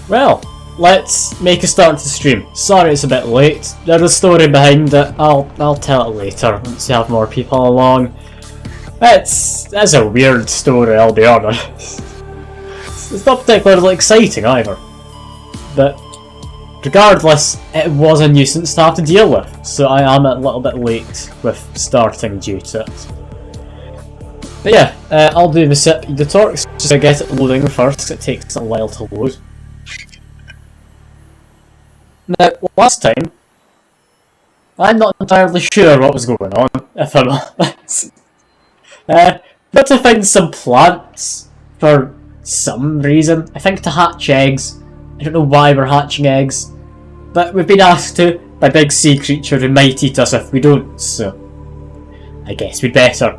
Well, let's make a start to the stream. Sorry it's a bit late. There's a story behind it. I'll tell it later once you have more people along. That's a weird story, I'll be honest. It's not particularly exciting either. But regardless, it was a nuisance to have to deal with, so I am a little bit late with starting due to it. But yeah, I'll do the sip the torques just to get it loading first, because it takes a while to load. Now, last time, I'm not entirely sure what was going on, if I'm honest. But to find some plants, for some reason, I think to hatch eggs. I don't know why we're hatching eggs, but we've been asked to by big sea creature who might eat us if we don't, so I guess we'd better.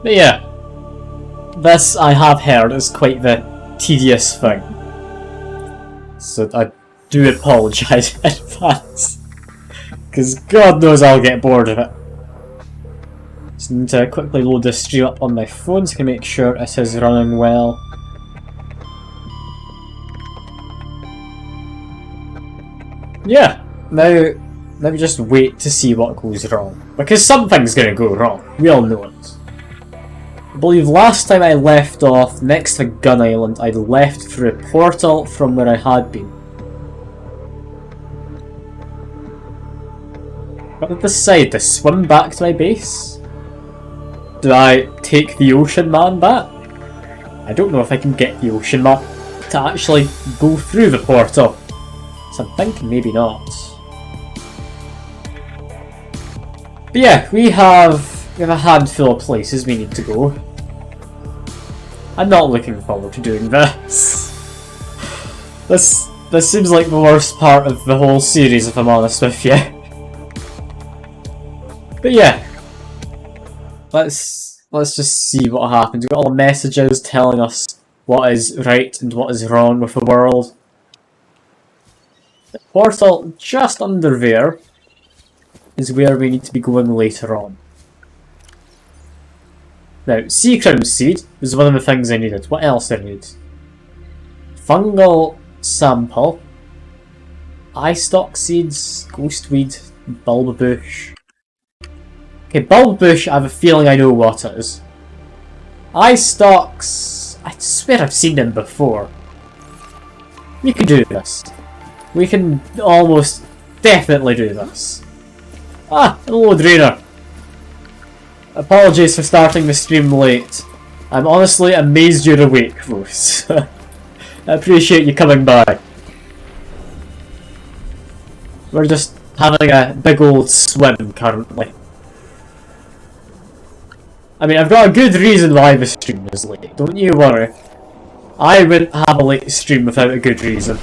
But yeah, this I have heard is quite the tedious thing, so I do apologise in advance, because God knows I'll get bored of it. Just need to quickly load this stream up on my phone so I can make sure it is running well. Yeah, now let me just wait to see what goes wrong, because something's going to go wrong, we all know it. I believe last time I left off next to Gun Island, I'd left through a portal from where I had been. But I decide to swim back to my base? Do I take the Ocean Man back? I don't know if I can get the Ocean Man to actually go through the portal, so I'm thinking maybe not. But yeah, we have a handful of places we need to go. I'm not looking forward to doing this. This seems like the worst part of the whole series, if I'm honest with you. But yeah, let's just see what happens. We've got all the messages telling us what is right and what is wrong with the world. The portal just under there is where we need to be going later on. Now, sea crown seed was one of the things I needed. What else I need? Fungal sample, eye stalk seeds, ghostweed, bulb bush. Okay, bulb bush, I have a feeling I know what it is. Eye stalks, I swear I've seen them before. We can do this. We can almost definitely do this. Ah, hello Drainer. Apologies for starting the stream late. I'm honestly amazed you're awake, Rose. I appreciate you coming by. We're just having a big old swim currently. I mean, I've got a good reason why the stream is late, don't you worry. I wouldn't have a late stream without a good reason.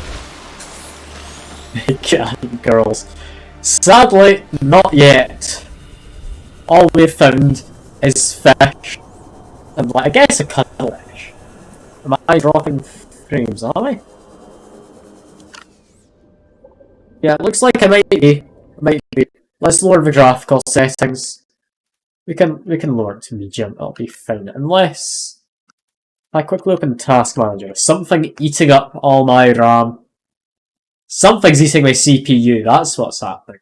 God, girls. Sadly, not yet. All we've found is fish. And like, I guess a cuttlefish. Am I dropping frames, am I? Yeah, it looks like I might be. Let's lower the graphical settings. We can lower it to medium, it'll be fine. Unless I quickly open Task Manager. Something eating up all my RAM. Something's eating my CPU, that's what's happening.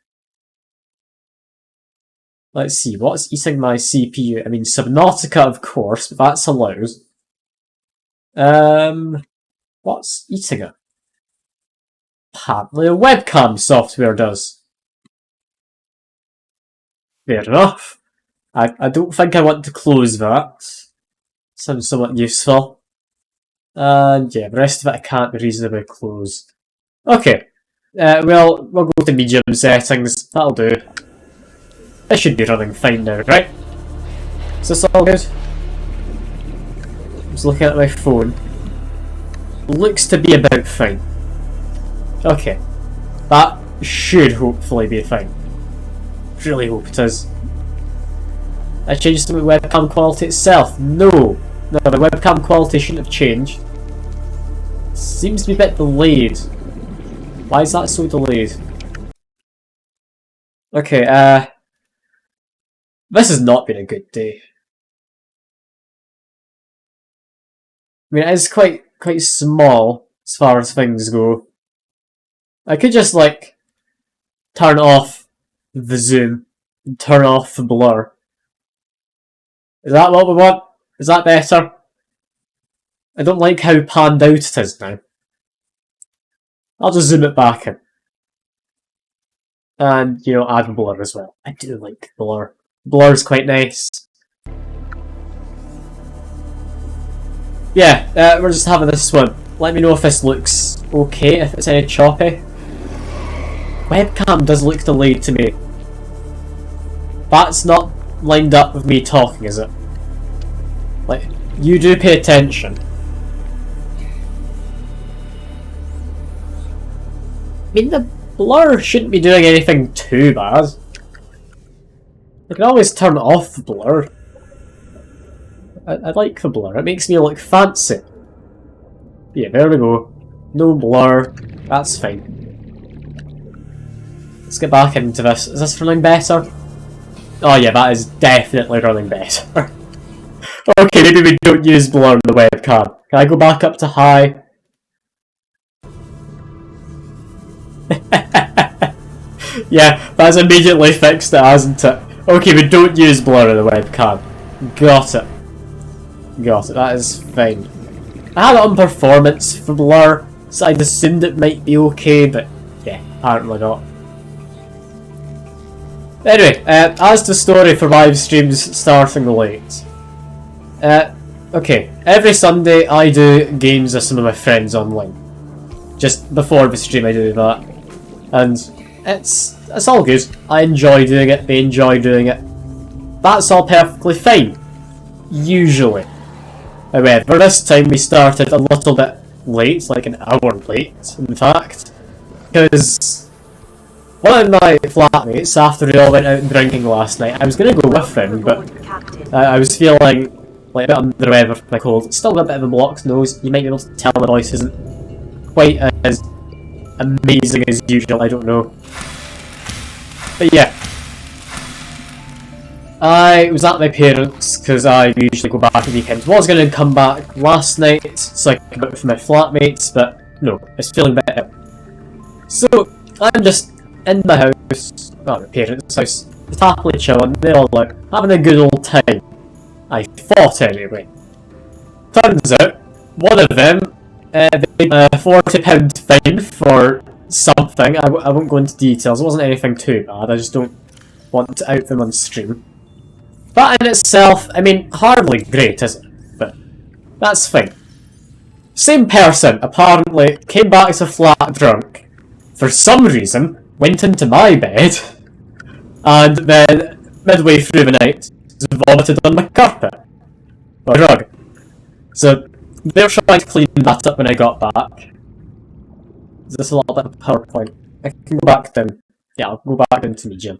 Let's see, what's eating my CPU? I mean, Subnautica, of course, but that's allowed. What's eating it? Apparently a webcam software does. Fair enough. I don't think I want to close that. Sounds somewhat useful. And yeah, the rest of it I can't reasonably close. Okay. Well, we'll go to medium settings. That'll do. It should be running fine now, right? Is this all good? I was looking at my phone. Looks to be about fine. Okay. That should hopefully be fine. Really hope it is. I changed the webcam quality itself. No, the webcam quality shouldn't have changed. Seems to be a bit delayed. Why is that so delayed? Okay, this has not been a good day. mean, it is quite small as far as things go. I could just, like, turn off the zoom, and turn off the blur. Is that what we want? Is that better? I don't like how panned out it is now. I'll just zoom it back in. And, you know, add blur as well. I do like blur. Blur's quite nice. Yeah, we're just having this one. Let me know if this looks okay, if it's any choppy. Webcam does look delayed to me. That's not lined up with me talking, is it? Like, you do pay attention. I mean, the blur shouldn't be doing anything too bad. I can always turn off the blur. I like the blur, it makes me look fancy. Yeah, there we go. No blur, that's fine. Let's get back into this. Is this running better? Oh yeah, that is definitely running better. Okay, maybe we don't use blur on the webcam. Can I go back up to high? Yeah, that's immediately fixed it, hasn't it? Okay, we don't use blur on the webcam. Got it. Got it, that is fine. I had it on performance for blur, so I'd assumed it might be okay, but yeah, apparently not. Anyway, as the story for live streams starting late. Okay, every Sunday I do games with some of my friends online. Just before the stream I do that. And it's all good. I enjoy doing it, they enjoy doing it. That's all perfectly fine. Usually. However, this time we started a little bit late, like an hour late, in fact. Because one of my flatmates, after we all went out drinking last night, I was going to go with him, but I was feeling like a bit under the weather from my cold. Still got a bit of a blocked nose. You might be able to tell my voice isn't quite as amazing as usual, I don't know. But yeah. I was at my parents' because I usually go back on weekends. Was going to come back last night so I could go out with my flatmates, but no, I was feeling better. So I'm just in my house, well, my parents' house, just happily chilling. They're all like having a good old time. I thought anyway. Turns out one of them they paid a £40 fine for something. I won't go into details. It wasn't anything too bad. I just don't want to out them on stream. That in itself, I mean, hardly great, is it? But that's fine. Same person, apparently, came back to flat drunk. For some reason, went into my bed, and then, midway through the night, vomited on my carpet. Or rug. So, they're trying to clean that up when I got back. Is this a little bit of a PowerPoint? I can go back down. Yeah, I'll go back down to medium.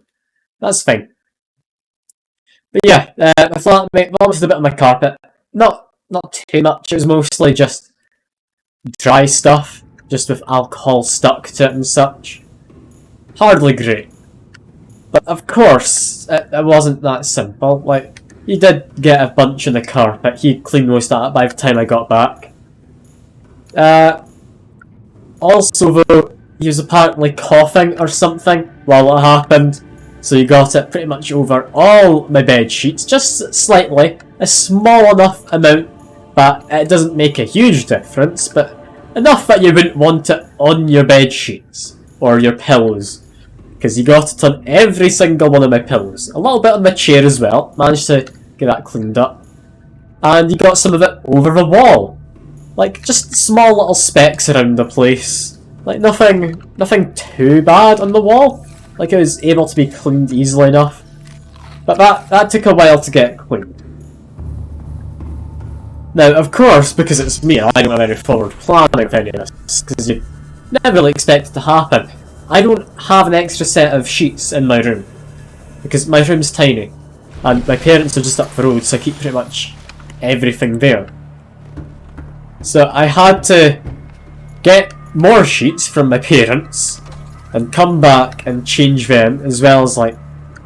That's fine. But yeah, my flatmate vomited a bit on my carpet. Not too much, it was mostly just dry stuff, just with alcohol stuck to it and such. Hardly great. But of course, it wasn't that simple. Like, he did get a bunch on the carpet, he cleaned most of that by the time I got back. Also though, he was apparently coughing or something while it happened. So he got it pretty much over all my bed sheets, just slightly, a small enough amount that it doesn't make a huge difference, but enough that you wouldn't want it on your bed sheets or your pillows, because he got it on every single one of my pillows. A little bit on my chair as well, managed to get that cleaned up, and he got some of it over the wall, like just small little specks around the place, like nothing too bad on the wall. Like, it was able to be cleaned easily enough. But that took a while to get cleaned. Now, of course, because it's me, I don't have any forward planning for any of this, because you never really expect it to happen. I don't have an extra set of sheets in my room, because my room's tiny, and my parents are just up the road, so I keep pretty much everything there. So I had to get more sheets from my parents, and come back and change them, as well as like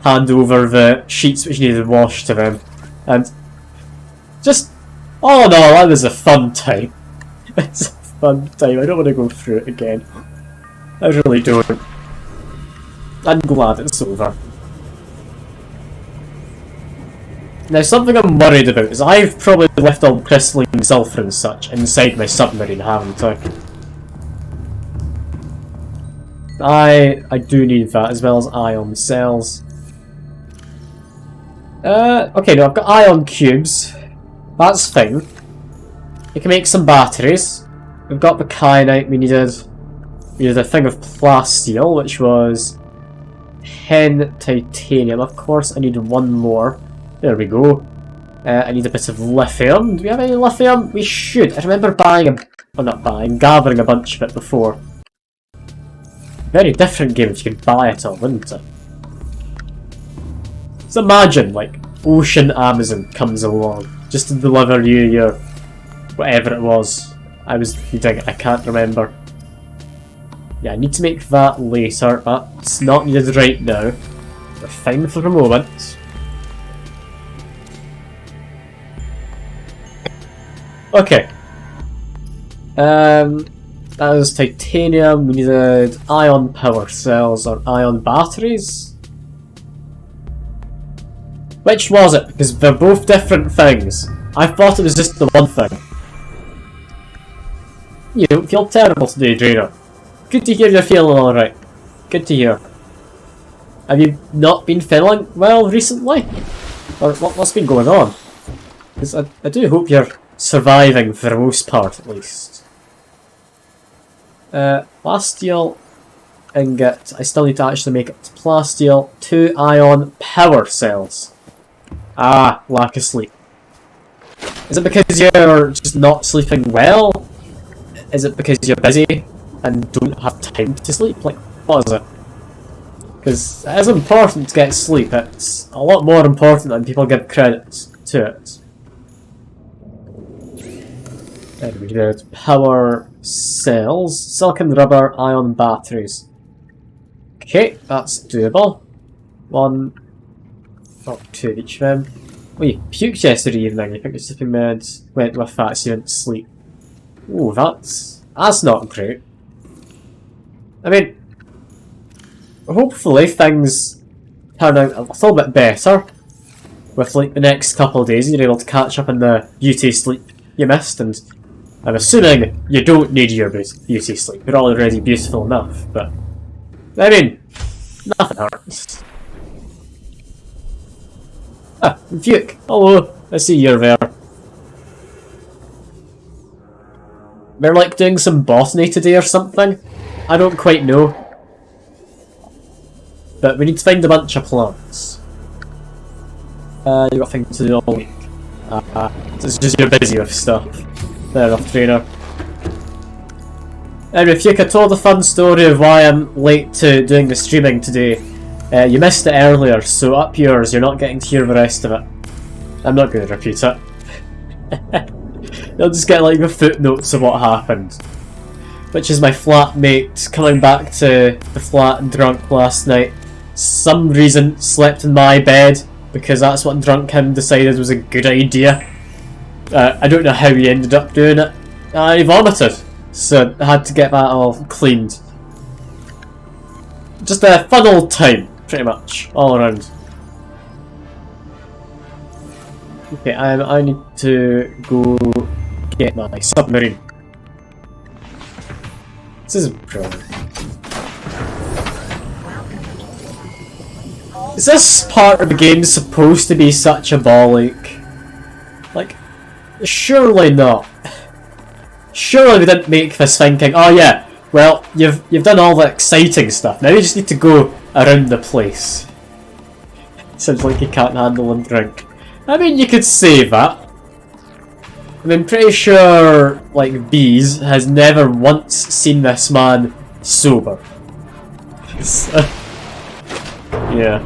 hand over the sheets which needed washed to them, and just Oh no, that was a fun time. It's a fun time. I don't want to go through it again. I really don't. I'm glad it's over. Now, something I'm worried about is I've probably left all crystalline sulfur and such inside my submarine, haven't I? I do need that, as well as ion cells. Okay, no, I've got ion cubes. That's fine. We can make some batteries. We've got the kyanite we needed. We needed a thing of plasteel, which was 10 titanium. Of course, I need one more. There we go. I need a bit of lithium. Do we have any lithium? We should. I remember buying well, not buying, gathering a bunch of it before. Very different game if you could buy it all, wouldn't it? Just imagine, like, Ocean Amazon comes along just to deliver you your whatever it was. I was reading it, I can't remember. Yeah, I need to make that later. That's not needed right now. We're fine for the moment. Okay. That was titanium. We needed ion power cells or ion batteries. Which was it? Because they're both different things. I thought it was just the one thing. You don't feel terrible today, Drainer. Good to hear you're feeling alright. Good to hear. Have you not been feeling well recently? Or what's been going on? Because I do hope you're surviving for the most part, at least. Plasteel ingot. I still need to actually make it to plasteel. 2 ion power cells. Ah, lack of sleep. Is it because you're just not sleeping well? Is it because you're busy and don't have time to sleep? Like, what is it? Because it is important to get sleep. It's a lot more important than people give credit to it. Then we did power cells, silicon rubber, ion batteries. Okay, that's doable. 1, or 2 of each of them. Oh, you puked yesterday evening. You think your sleeping meds went with that so you didn't sleep. Ooh, that's not great. I mean, hopefully things turn out a little bit better with like the next couple of days. You're able to catch up on the beauty sleep you missed, and I'm assuming you don't need your beauty sleep. You're already beautiful enough, but I mean, nothing hurts. Ah, Duke. Hello. I see you're there. We're like doing some botany today or something. I don't quite know. But we need to find a bunch of plants. You got things to do all week. It's just you're busy with stuff. Fair enough, Trainer. Anyway, if you could tell the fun story of why I'm late to doing the streaming today. You missed it earlier, so up yours, you're not getting to hear the rest of it. I'm not going to repeat it. You'll just get like the footnotes of what happened. Which is my flatmate coming back to the flat drunk last night. Some reason slept in my bed, because that's what drunk him decided was a good idea. I don't know how he ended up doing it. He vomited, so I had to get that all cleaned. Just a fun old time, pretty much, all around. Okay, I need to go get my submarine. This is brilliant. Is this part of the game supposed to be such a bollock? Like, surely not. Surely we didn't make this thinking, oh yeah, well, you've done all the exciting stuff, now you just need to go around the place. Sounds like you can't handle and drink. I mean, you could say that. I'm pretty sure, like, Bees has never once seen this man sober. So, yeah.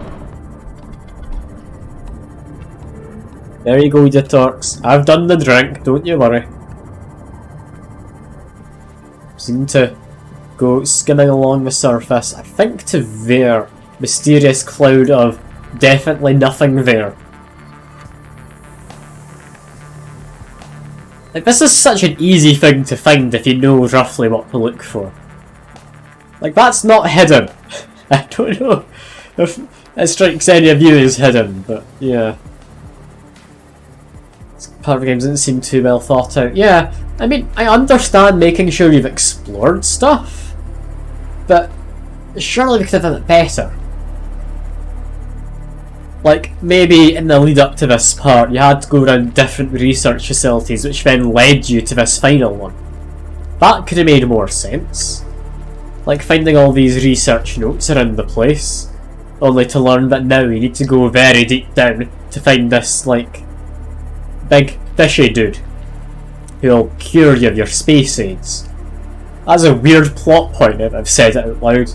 There you go, you Turks. I've done the drink, don't you worry. Seem to go skimming along the surface. I think to there. Mysterious cloud of definitely nothing there. Like, this is such an easy thing to find if you know roughly what to look for. Like, that's not hidden. I don't know if it strikes any of you as hidden, but yeah. This part of the game doesn't seem too well thought out. Yeah, I mean, I understand making sure you've explored stuff, but surely we could have done it better. Like, maybe in the lead up to this part, you had to go around different research facilities, which then led you to this final one. That could have made more sense. Like, finding all these research notes around the place, only to learn that now you need to go very deep down to find this, like, big fishy dude who'll cure you of your space aids. That's a weird plot point if I've said it out loud.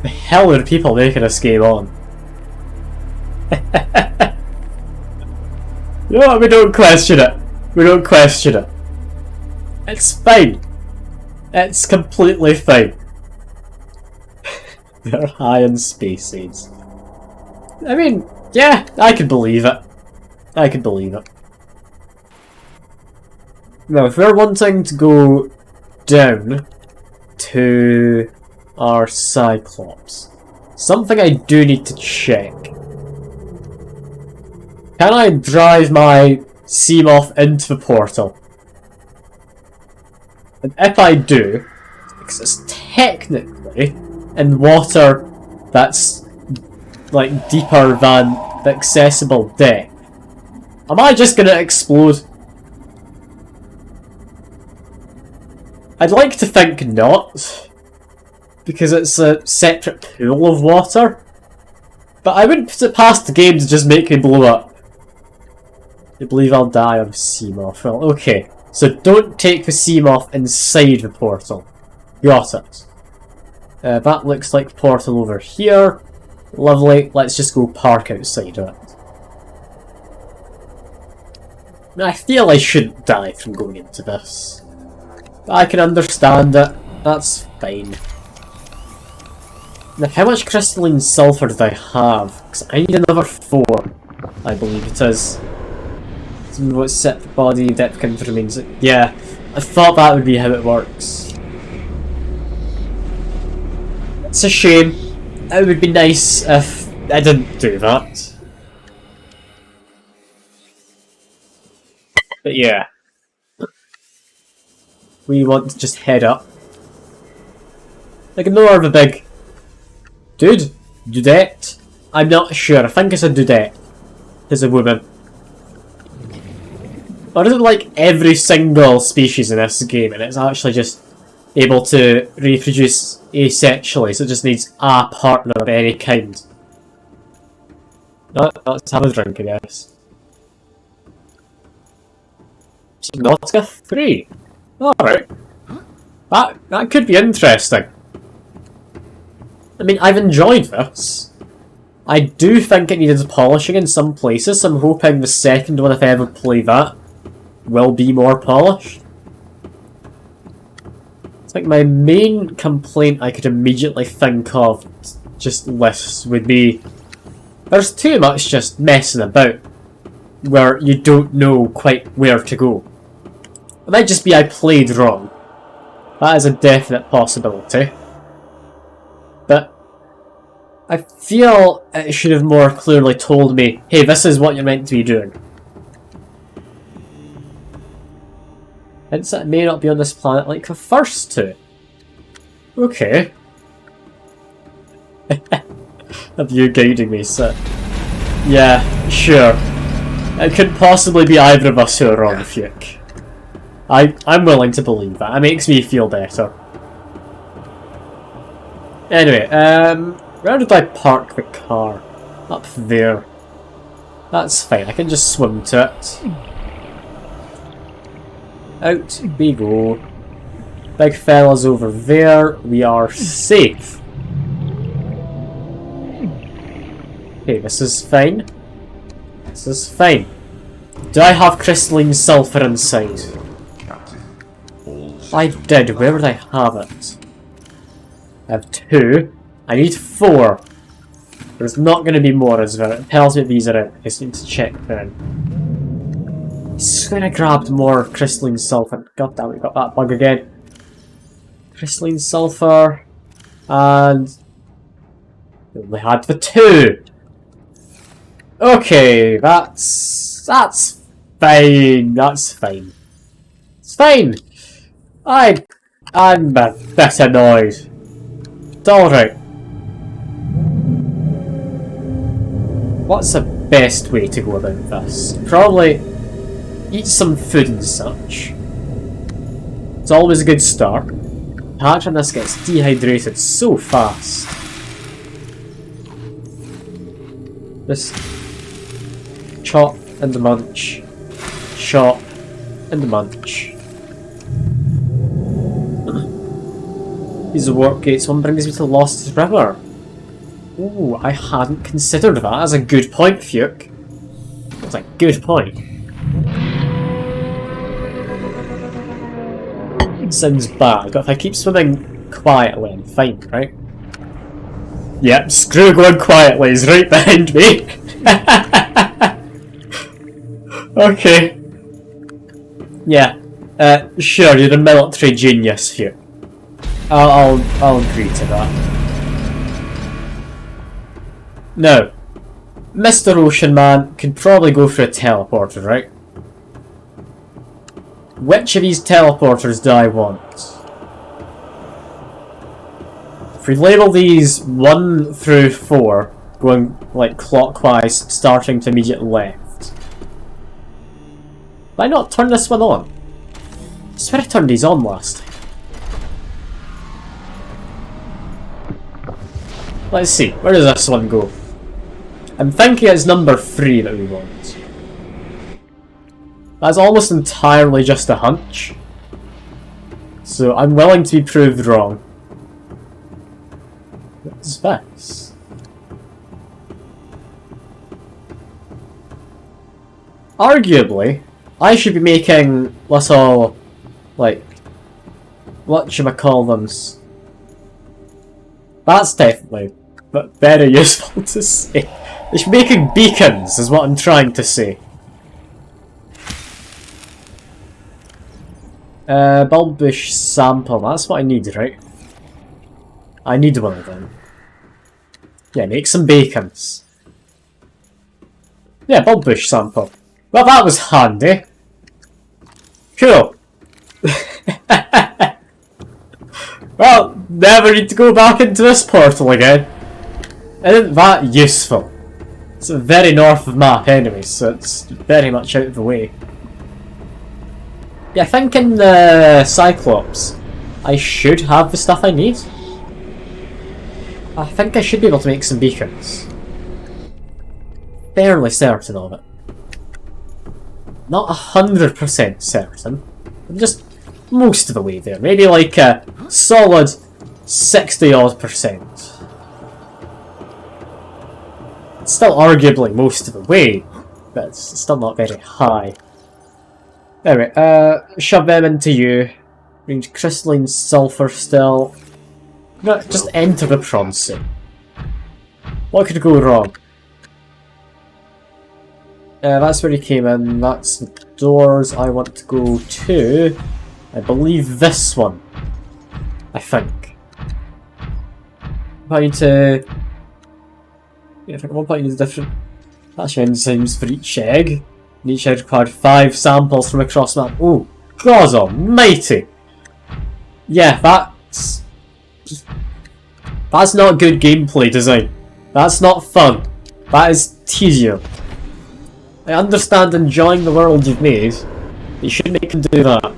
The hell are people making this game on? You know what, we don't question it. We don't question it. It's fine. It's completely fine. They're high on space aids. I mean, yeah, I can believe it. I can believe it. Now, if we're wanting to go down to our Cyclops, something I do need to check. Can I drive my Seamoth into the portal? And if I do, because it's technically in water that's like deeper than the accessible depth, am I just gonna explode? I'd like to think not, because it's a separate pool of water, but I wouldn't put it past the game to just make me blow up. I believe I'll die on Seamoth. Well, okay. So don't take the Seamoth inside the portal. Got it. That looks like portal over here. Lovely. Let's just go park outside of it. I feel I shouldn't die from going into this. But I can understand it. That's fine. Now, how much crystalline sulfur did I have? Because I need another 4, I believe it is. What's set the body, depth count remains. Yeah, I thought that would be how it works. It's a shame. It would be nice if I didn't do that. But yeah. We want to just head up. Like, ignore the big... Dude? Dudette? I'm not sure. I think it's a dudette. It's a woman. Or is it like every single species in this game and it's actually just able to reproduce asexually, so it just needs a partner of any kind? Let's have a drink, I guess. Subnautica 3. Alright. That could be interesting. I mean, I've enjoyed this. I do think it needed polishing in some places, so I'm hoping the second one, if I ever play that, will be more polished. It's like my main complaint I could immediately think of, just lists, would be there's too much just messing about where you don't know quite where to go. It might just be I played wrong. That is a definite possibility. But I feel it should have more clearly told me, hey, this is what you're meant to be doing. Hints that it may not be on this planet like the first two. Okay. Have you guiding me, sir? Yeah, sure. It couldn't possibly be either of us who are wrong, Fuke. I'm willing to believe that. It makes me feel better. Anyway, where did I park the car? Up there. That's fine, I can just swim to it. Out we go. Big fella's over there. We are safe. Okay, this is fine. This is fine. Do I have crystalline sulfur inside? I did. Where would I have it? I have 2. I need 4. There's not going to be more, is there? It tells me these are out. I just need to check then. Swear I grabbed more crystalline sulfur. God damn it, got that bug again. Crystalline sulfur. And we only had the 2. Okay, that's fine. That's fine. It's fine. I'm a bit annoyed. It's alright. What's the best way to go about this? Probably eat some food and such. It's always a good start. Patch on this gets dehydrated so fast. Just chop and munch. Chop and munch. These are work gates. One brings me to Lost River. Ooh, I hadn't considered that. That's a good point, Fuke. That's a good point. Sounds bad, but if I keep swimming quietly, I'm fine, right? Yep, screw going quietly is right behind me. Okay. Yeah. Sure, you're a military genius here. I'll agree to that. Now, Mr. Ocean Man can probably go for a teleporter, right? Which of these teleporters do I want? If we label these 1 through 4, going like clockwise, starting to immediate left. Why not turn this one on? I swear I turned these on last time. Let's see, where does this one go? I'm thinking it's number 3 that we want. That's almost entirely just a hunch. So I'm willing to be proved wrong. What's this? Arguably, I should be making little, like, whatchamacallums. That's definitely, but very useful to say. They should be making beacons, is what I'm trying to say. Bulbish sample, that's what I need, right? I need one of them. Yeah, make some beacons. Yeah, bulbish sample. Well, that was handy. Cool. Well, never need to go back into this portal again. Isn't that useful? It's very north of map anyway, so it's very much out of the way. Yeah, I think in the Cyclops, I should have the stuff I need. I think I should be able to make some beacons. Fairly certain of it. Not 100% certain. I'm just most of the way there. Maybe like a solid 60-odd%. It's still arguably most of the way, but it's still not very high. Anyway, shove them into you. Range crystalline sulfur still. No, just enter the prawn suit. What could go wrong? That's where he came in. That's the doors I want to go to. I believe this one. I think. I need to... Yeah, I think at one point you need different... That's your enzymes for each egg. And each egg required 5 samples from across map. Oh, God almighty! Yeah, that's not good gameplay design. That's not fun. That is tedious. I understand enjoying the world you've made. You should make him do that.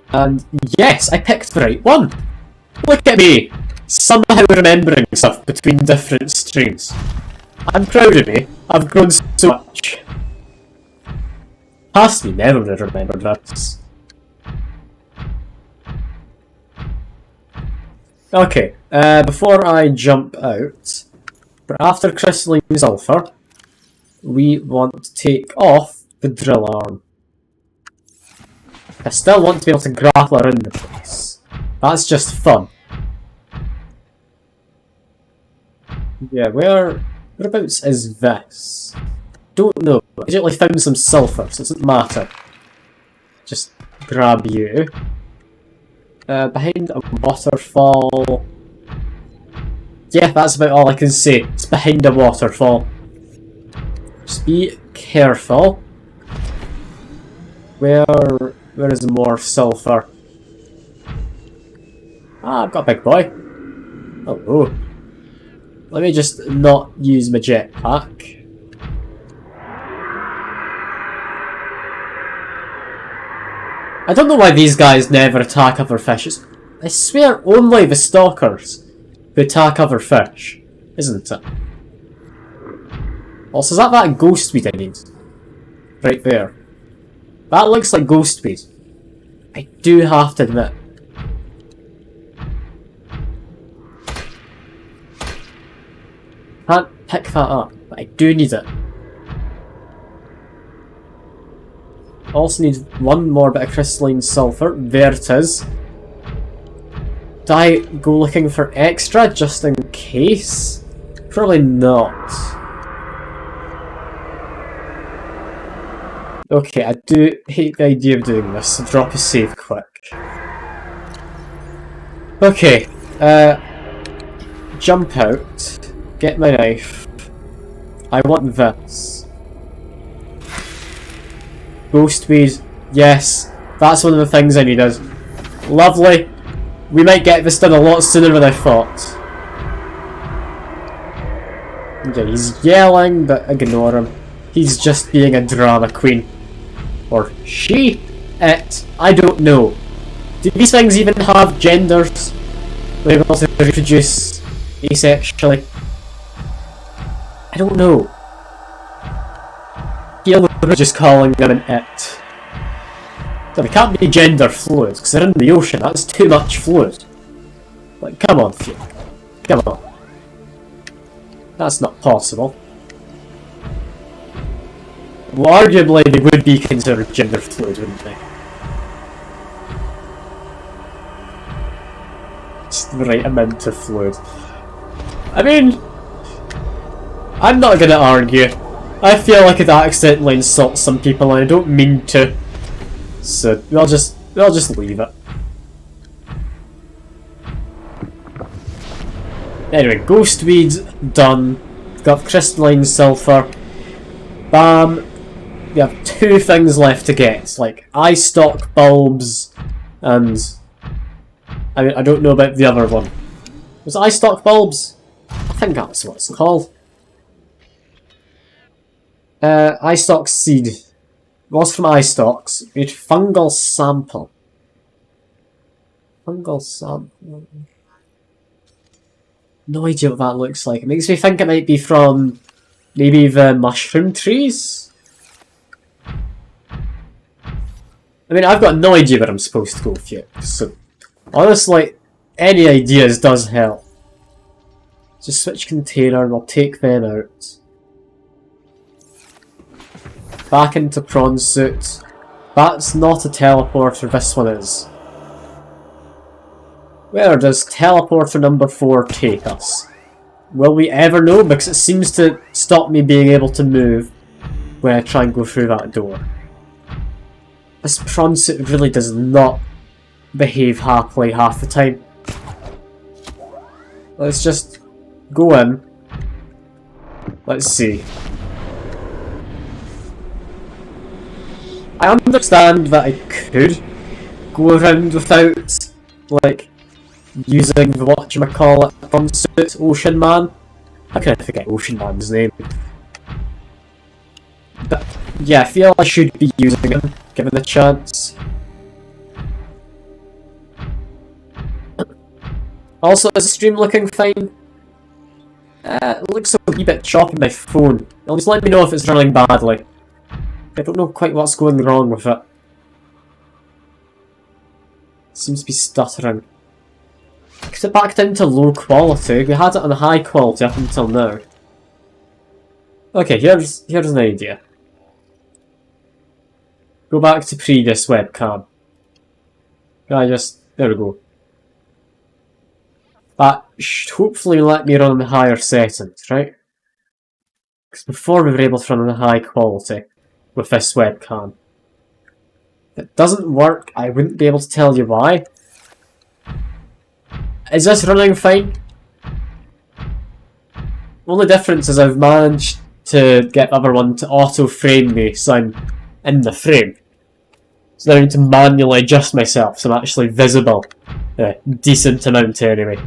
And yes, I picked the right one. Look at me, somehow remembering stuff between different streams. I'm proud of me. I've grown so much. Past me never would have remembered this. Okay, before I jump out, but after crystalline sulfur, we want to take off the drill arm. I still want to be able to grapple around the place. That's just fun. Yeah, whereabouts is this? Don't know. I just found some sulphur, so it doesn't matter. Just grab you. Behind a waterfall. Yeah, that's about all I can say. It's behind a waterfall. Just be careful. Where is more sulphur? Ah, I've got a big boy. Hello. Let me just not use my jetpack. I don't know why these guys never attack other fishes. I swear only the stalkers who attack other fish, isn't it? Also, is that ghost weed I need? Right there. That looks like ghost weed. I do have to admit. Can't pick that up, but I do need it. Also need one more bit of crystalline sulphur. There it is. Do I go looking for extra just in case? Probably not. Okay, I do hate the idea of doing this, so drop a save quick. Okay, jump out, get my knife. I want this. Ghost weed, yes, that's one of the things I needed. Lovely. We might get this done a lot sooner than I thought. Okay, he's yelling, but ignore him. He's just being a drama queen. Or she? It. I don't know. Do these things even have genders? They're able to reproduce asexually? I don't know. Here we're just calling them an it. So they can't be gender fluid, because they're in the ocean, that's too much fluid. Like, come on, Fuel. Come on. That's not possible. Well, arguably they would be considered gender fluid, wouldn't they? Just the right amount of fluid. I mean, I'm not gonna argue. I feel like I'd accidentally insult some people and I don't mean to. So we'll just leave it. Anyway, ghost weed done. Got crystalline sulphur. Bam. We have two things left to get. It's like eye stalk bulbs and I don't know about the other one. Was it eye stalk bulbs? I think that's what it's called. Eye stalk seed. Was from eye stalks. We need fungal sample. Fungal sample. No idea what that looks like. It makes me think it might be from maybe the mushroom trees. I mean, I've got no idea where I'm supposed to go with you. So, honestly, any ideas does help. Just switch container and I'll take them out. Back into prawn suit. That's not a teleporter, this one is. Where does teleporter number 4 take us? Will we ever know? Because it seems to stop me being able to move when I try and go through that door. This prawn suit really does not behave happily half the time. Let's just go in. Let's see. I understand that I could go around without, like, using the whatchamacallit prawn suit Ocean Man. How can I forget Ocean Man's name? But yeah, I feel I should be using him, given the chance. Also, is the stream looking fine? It looks a wee bit choppy on my phone. At least let me know if it's running badly. I don't know quite what's going wrong with it. Seems to be stuttering. Put it back down to low quality. We had it on high quality up until now. Okay, here's an idea. Go back to previous webcam. There we go. That should hopefully let me run on the higher settings, right? Because before we were able to run on the high quality with this webcam. If it doesn't work, I wouldn't be able to tell you why. Is this running fine? Only difference is I've managed to get the other one to auto-frame me so I'm in the frame. So now I need to manually adjust myself so I'm actually visible. A decent amount anyway.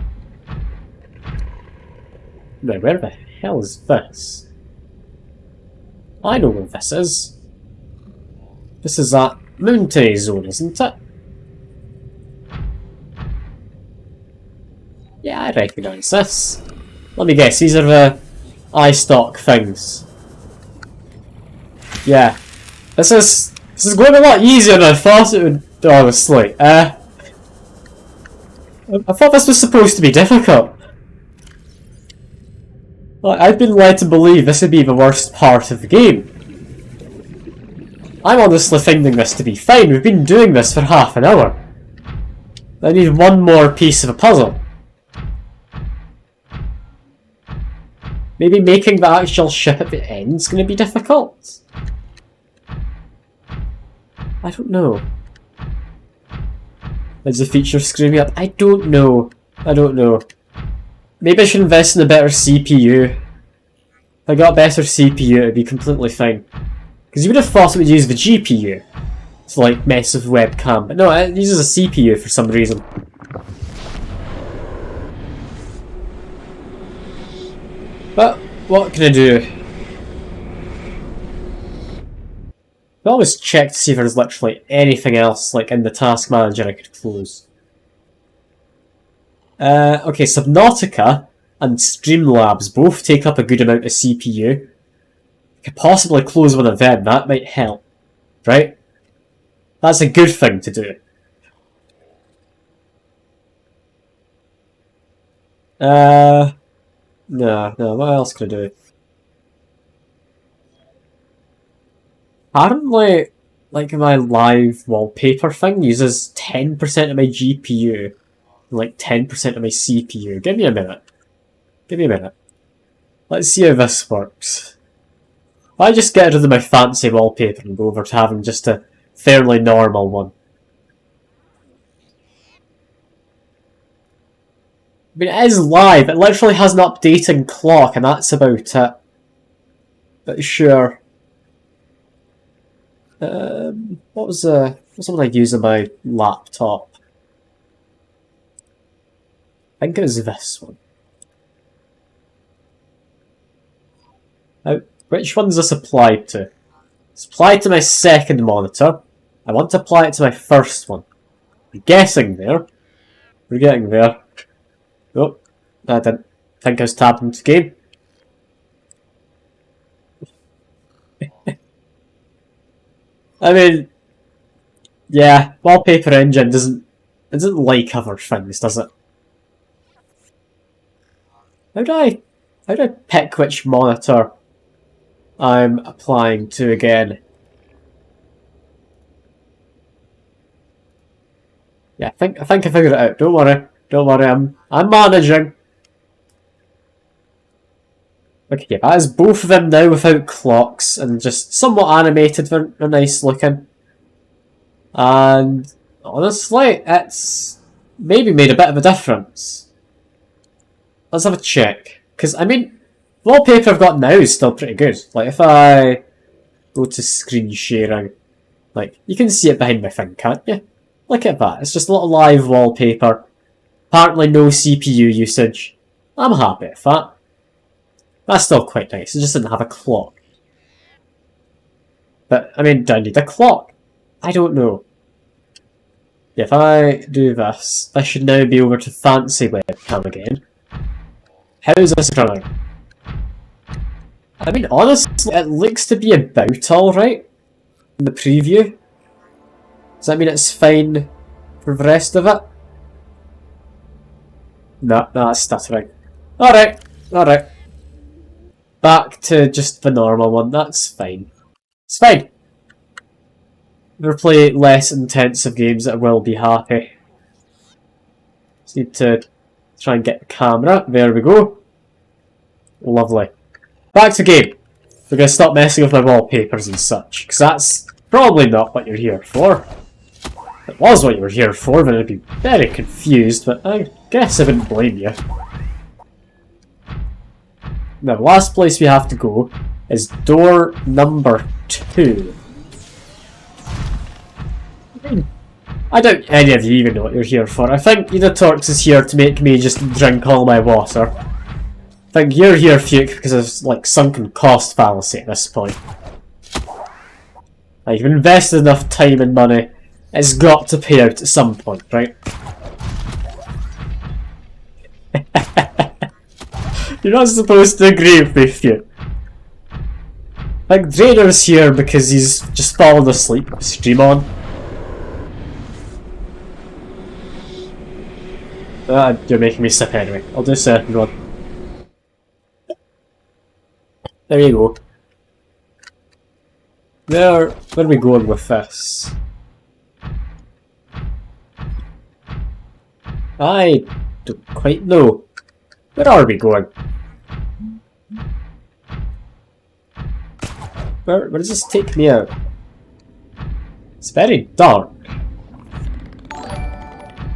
Now, where the hell is this? I know where this is. This is that mountainy zone, isn't it? Yeah, I recognise this. Let me guess, these are the iStock things. Yeah. This is going a lot easier than I thought it would, honestly. I thought this was supposed to be difficult. I've been led to believe this would be the worst part of the game. I'm honestly finding this to be fine. We've been doing this for half an hour. I need one more piece of a puzzle. Maybe making the actual ship at the end is going to be difficult? I don't know. Is the feature screwing up? I don't know. I don't know. Maybe I should invest in a better CPU. If I got a better CPU, it'd be completely fine. Because you would have thought it would use the GPU to like mess with webcam, but no, it uses a CPU for some reason. But what can I do? I always check to see if there's literally anything else like in the task manager I could close. Okay, Subnautica and Streamlabs both take up a good amount of CPU. I could possibly close one of them, that might help, right? That's a good thing to do. No, what else can I do? Apparently, like my live wallpaper thing uses 10% of my GPU and like 10% of my CPU. Give me a minute. Give me a minute. Let's see how this works. I just get rid of my fancy wallpaper and go over to having just a fairly normal one. I mean, it is live. It literally has an updating clock, and that's about it. But sure. What's something I use on my laptop? I think it was this one. Now, which one does this apply to? It's applied to my second monitor. I want to apply it to my first one. I'm guessing there. We're getting there. Oh, I didn't think I was tapping into the game. I mean, yeah, Wallpaper Engine doesn't like other things, does it? How do I pick which monitor I'm applying to again? Yeah, I think I figured it out. Don't worry. I'm managing. Okay, yeah, that is both of them now without clocks and just somewhat animated. They're nice looking. And honestly, it's maybe made a bit of a difference. Let's have a check. Because, I mean, the wallpaper I've got now is still pretty good. Like, if I go to screen sharing, like, you can see it behind my thing, can't you? Look at that. It's just a little live wallpaper. Apparently no CPU usage. I'm happy with that. That's still quite nice. It just didn't have a clock. But, I mean, do I need a clock? I don't know. If I do this, I should now be over to fancy webcam again. How is this running? I mean, honestly, it looks to be about alright in the preview. Does that mean it's fine for the rest of it? No, it's stuttering. Alright. Back to just the normal one, that's fine. It's fine. We'll play less intensive games that will be happy. Just need to Try and get the camera. There we go. Lovely. Back to game. We're going to stop messing with my wallpapers and such, because that's probably not what you're here for. If it was what you were here for, then I'd be very confused, but I guess I wouldn't blame you. Now, the last place we have to go is door number 2. I doubt any of you even know what you're here for. I think Unitorx is here to make me just drink all my water. I think you're here, Fuke, because of, like, sunken cost fallacy at this point. Like, you've invested enough time and money, it's got to pay out at some point, right? You're not supposed to agree with me, Fuke. I think Drainer's here because he's just fallen asleep with stream on. You're making me sick anyway. I'll do a second one. There you go. Where are we going with this? I don't quite know. Where are we going? Where does this take me out? It's very dark.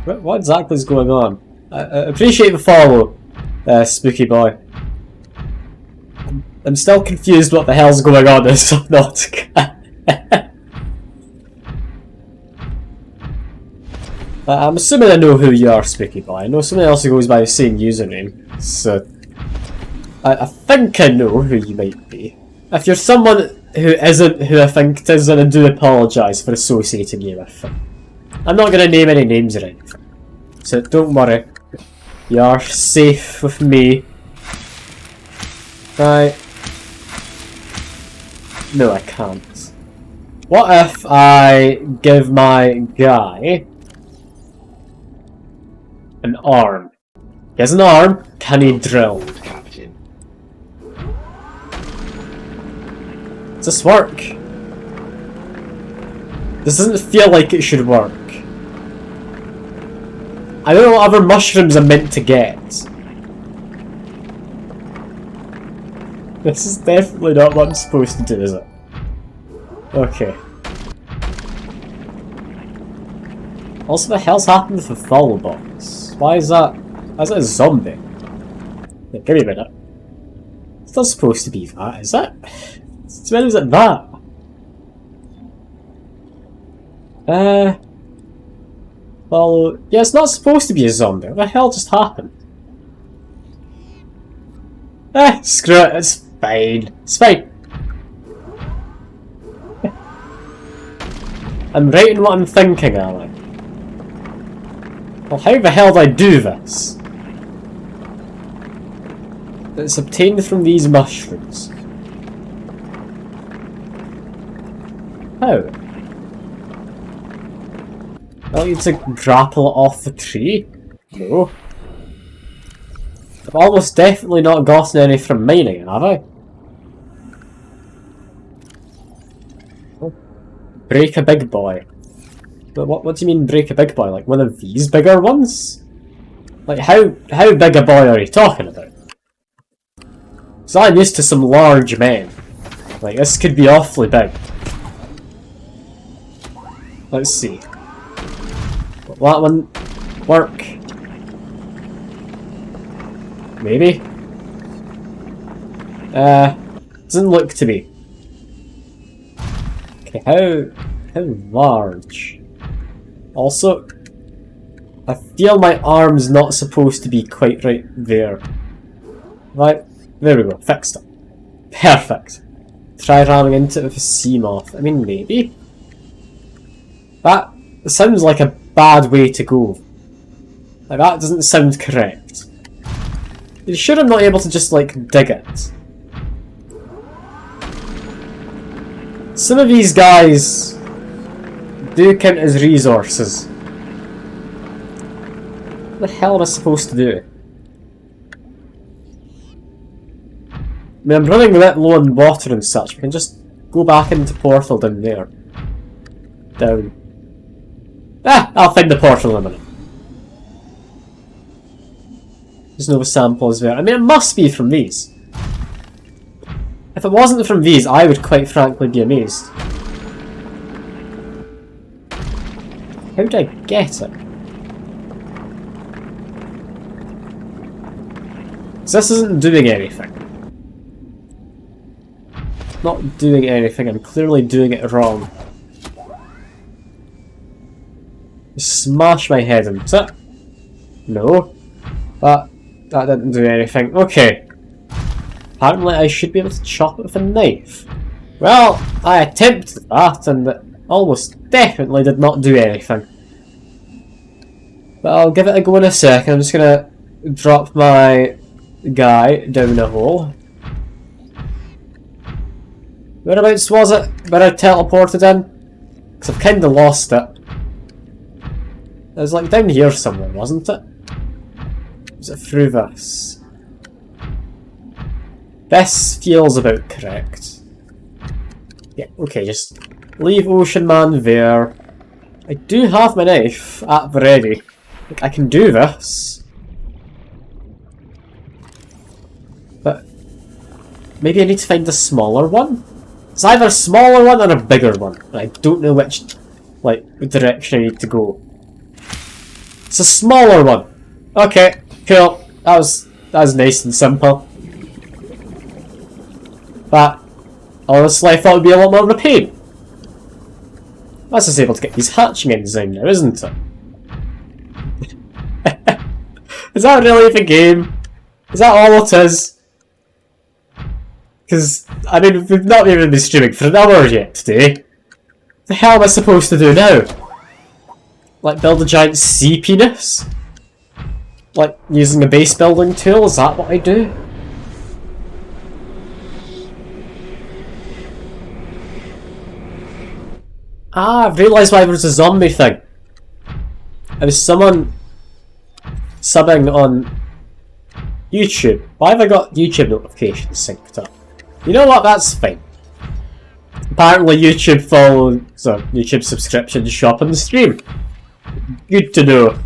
What exactly is going on? I appreciate the follow, Spooky Boy. I'm still confused what the hell's going on in Subnautica. I'm assuming I know who you are, Spooky Boy. I know someone else who goes by the same username, so I think I know who you might be. If you're someone who isn't who I think it is, then I do apologise for associating you with them. I'm not going to name any names or anything, so don't worry. You're safe with me. Right. No, I can't. What if I give my guy an arm? He has an arm, can he drill? Captain. Does this work? This doesn't feel like it should work. I don't know what other mushrooms I'm meant to get. This is definitely not what I'm supposed to do, is it? Okay. Also, what the hell's happened with the follow box? Why is that? Why is that a zombie? Yeah, give me a minute. It's not supposed to be that, is it? It's when is it that? Well, yeah, it's not supposed to be a zombie. What the hell just happened? Screw it, it's fine. It's fine. I'm writing what I'm thinking, am I? Well, how the hell do I do this? It's obtained from these mushrooms. How? I'll need to grapple it off the tree? No. I've almost definitely not gotten any from mining, have I? Oh. Break a big boy. But what do you mean break a big boy? Like one of these bigger ones? Like how big a boy are you talking about? Because I'm used to some large men. Like this could be awfully big. Let's see. Will that one work? Maybe? Doesn't look to be. Okay, how large? Also, I feel my arm's not supposed to be quite right there. Right, there we go, fixed it. Perfect. Try ramming into it with a sea moth. I mean, maybe? That sounds like a bad way to go. Like, that doesn't sound correct. You sure I'm not able to just, like, dig it? Some of these guys do count as resources. What the hell am I supposed to do? I mean, I'm running a bit low on water and such. We can just go back into portal down there. Down. I'll find the portal in a minute. There's no samples there. I mean, it must be from these. If it wasn't from these, I would quite frankly be amazed. How did I get it? This isn't doing anything. Not doing anything, I'm clearly doing it wrong. Smash my head into it. No. That didn't do anything. Okay. Apparently I should be able to chop it with a knife. Well, I attempted that and it almost definitely did not do anything. But I'll give it a go in a second. I'm just gonna drop my guy down the hole. Whereabouts was it? Where I teleported in? Because I've kinda lost it. It was like down here somewhere, wasn't it? Was it through this? This feels about correct. Yeah, okay, just leave Ocean Man there. I do have my knife at the ready. Like, I can do this. But maybe I need to find a smaller one? It's either a smaller one or a bigger one. And I don't know which, like, direction I need to go. It's a smaller one. Okay, cool. That was nice and simple. But honestly, I thought it would be a lot more of a pain. I was just able to get these hatching enzyme now, isn't it? Is that really the game? Is that all it is? Because, I mean, we've not even been streaming for an hour yet today. What the hell am I supposed to do now? Like, build a giant sea penis? Like, using a base building tool? Is that what I do? Ah, I've realised why there was a zombie thing. It was someone subbing on YouTube. Why have I got YouTube notifications synced up? You know what, that's fine. Apparently YouTube follows, so YouTube subscriptions shop on the stream. Good to know.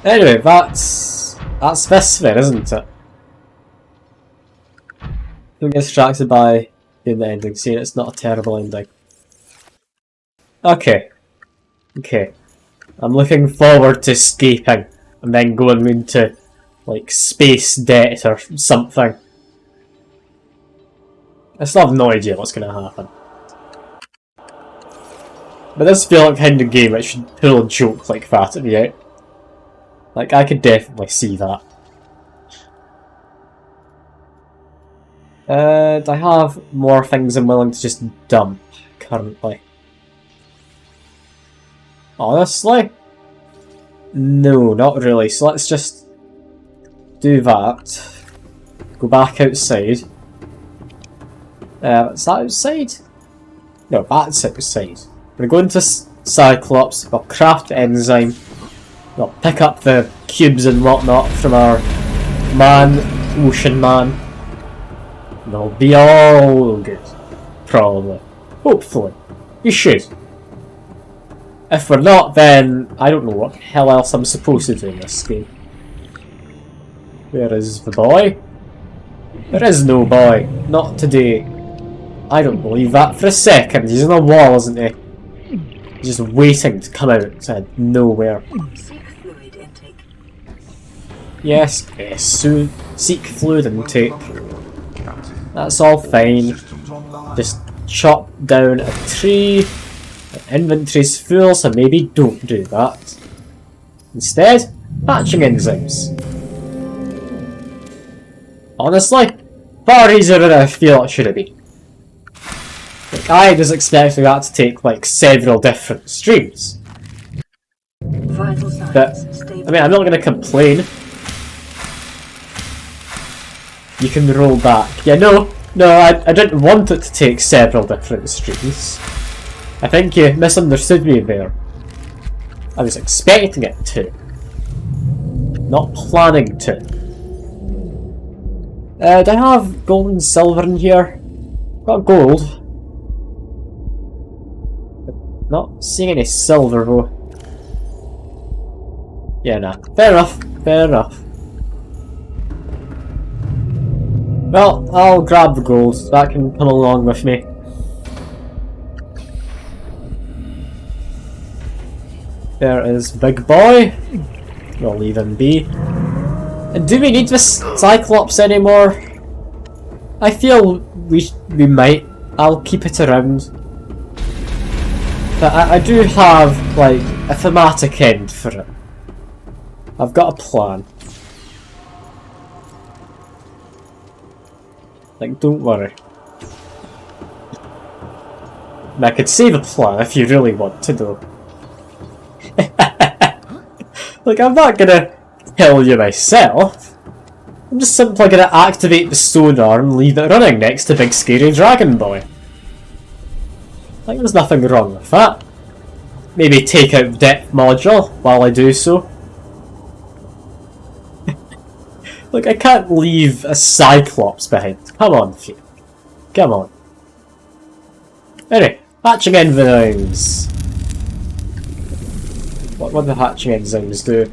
Anyway, that's this then, isn't it? Don't get distracted by doing the ending scene, it's not a terrible ending. Okay. Okay. I'm looking forward to escaping and then going into, like, space debt or something. I still have no idea what's going to happen. But this feels like the kind of game that should pull a joke like that at me out. Like, I could definitely see that. I have more things I'm willing to just dump currently. Honestly? No, not really. So let's just do that. Go back outside. Is that outside? No, that's outside. We're going to Cyclops, we'll craft enzyme, we'll pick up the cubes and whatnot from our Ocean Man. And it'll be all good. Probably. Hopefully. We should. If we're not, then I don't know what the hell else I'm supposed to do in this game. Where is the boy? There is no boy. Not today. I don't believe that for a second. He's on a wall, isn't he? He's just waiting to come out of nowhere. Yes, yes. So seek fluid intake. That's all fine. Just chop down a tree. My inventory's full, so maybe don't do that. Instead, hatching enzymes. Honestly, far easier than I feel it should have been. Like, I was expecting that to take like several different streams. But, I mean, I'm not going to complain. You can roll back. Yeah, no, I didn't want it to take several different streams. I think you misunderstood me there. I was expecting it to. Not planning to. Do I have gold and silver in here? Got gold. Not seeing any silver though. Yeah, nah. Fair enough. Fair enough. Well, I'll grab the gold. That can come along with me. There is Big Boy. We'll leave him be. And do we need this Cyclops anymore? I feel we might. I'll keep it around. But I do have, like, a thematic end for it. I've got a plan. Like, don't worry. And I could save a plan if you really want to, though. Like, I'm not gonna kill you myself. I'm just simply gonna activate the sonar and leave it running next to Big Scary Dragon Boy. Like, there's nothing wrong with that. Maybe take out the depth module while I do so. Look, I can't leave a Cyclops behind. Come on, Fiona. Come on. Anyway, hatching enzymes. What do the hatching enzymes do?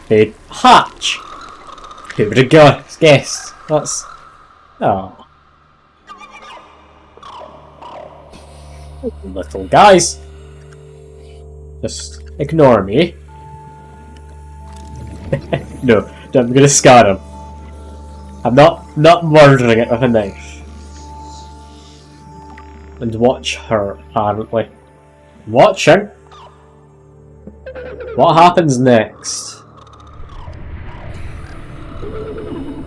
They hatch. Who would have guessed? That's... Oh. Little guys. Just ignore me. No, I'm gonna scar him. I'm not murdering it with a knife. And watch her, apparently. Watching? What happens next?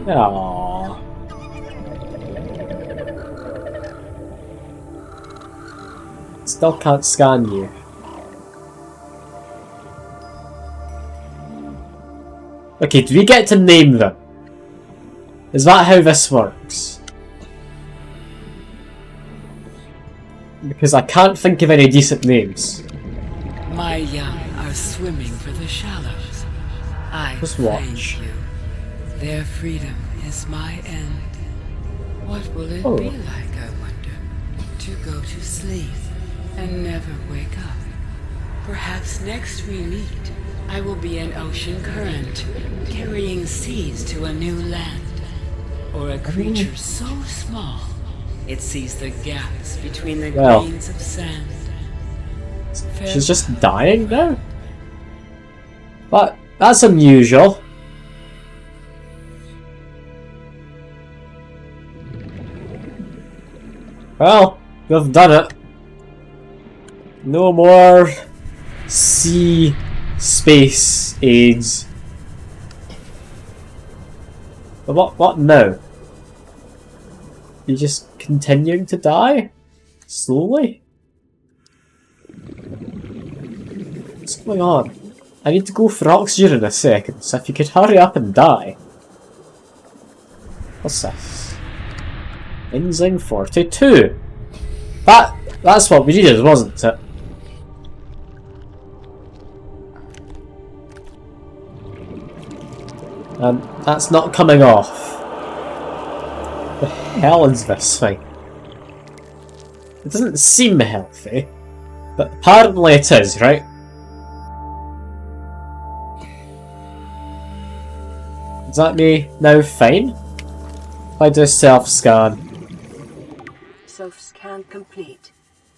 Aww. Still can't scan you. Okay, do we get to name them? Is that how this works? Because I can't think of any decent names. My young are swimming for the shallows. I Just watch. thank you. Their freedom is my end. What will it Oh. be like, I wonder, to go to sleep and never wake up? Perhaps next we meet, I will be an ocean current, carrying seeds to a new land. Or a creature so small, it sees the gaps between the Well. grains of sand. She's just dying now? But that's unusual. Well, we've done it. No more sea space aids. But what now? You just continuing to die? Slowly? What's going on? I need to go for oxygen in a second, so if you could hurry up and die. What's this? Enzyme 42. That's what we needed, wasn't it? And that's not coming off. The hell is this thing? It doesn't seem healthy, but apparently it is, right? Is that me now fine? If I do a self-scan. Self-scan complete.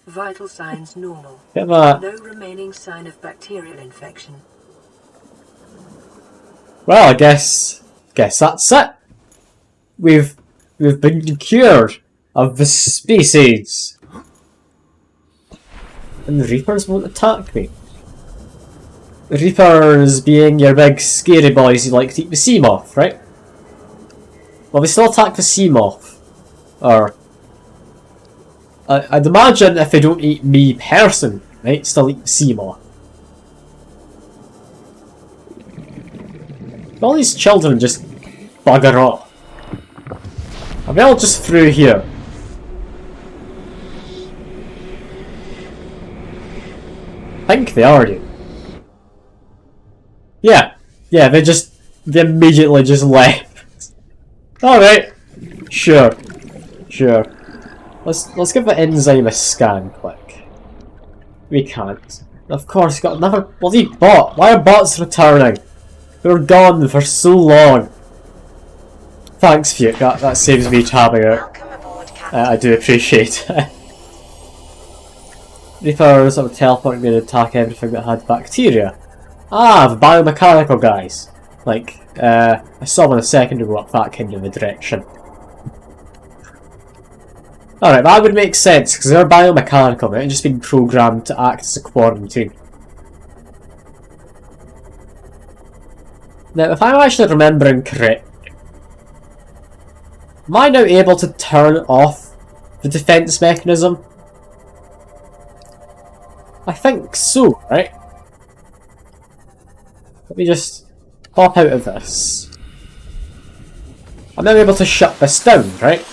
Vital signs normal. Get that. No remaining sign of bacterial infection. Well, I guess that's it. We've been cured of the space AIDS. And the Reapers won't attack me. The Reapers being your big scary boys who like to eat the sea moth, right? Well, they still attack the sea moth. Or I'd imagine if they don't eat me person, they might still eat the sea moth. All these children just bugger off. Are they all just through here? I think they are, dude. Yeah, they immediately just left. Alright. Sure. Let's give the enzyme a scan quick. We can't. Of course, got another bloody bot. Why are bots returning? They were gone for so long. Thanks, Fuke. That saves me tabbing out. Welcome aboard, Captain. I do appreciate it. Reapers that were teleporting me to attack everything that had bacteria. Ah, the biomechanical guys. Like, I saw one a second ago up that kind of a direction. Alright, that would make sense, because they're biomechanical, they've just been programmed to act as a quarantine. Now, if I'm actually remembering correctly, am I now able to turn off the defense mechanism? I think so, right? Let me just pop out of this. I'm now able to shut this down, right?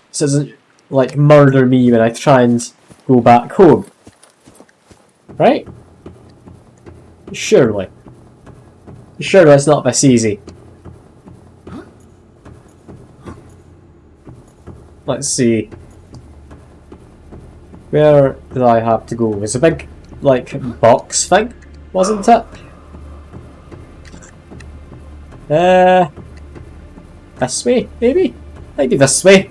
This doesn't, like, murder me when I try and go back home. Right? Surely. Surely it's not this easy. Let's see. Where did I have to go? There's a big, like, box thing, wasn't it? This way, maybe? Maybe this way.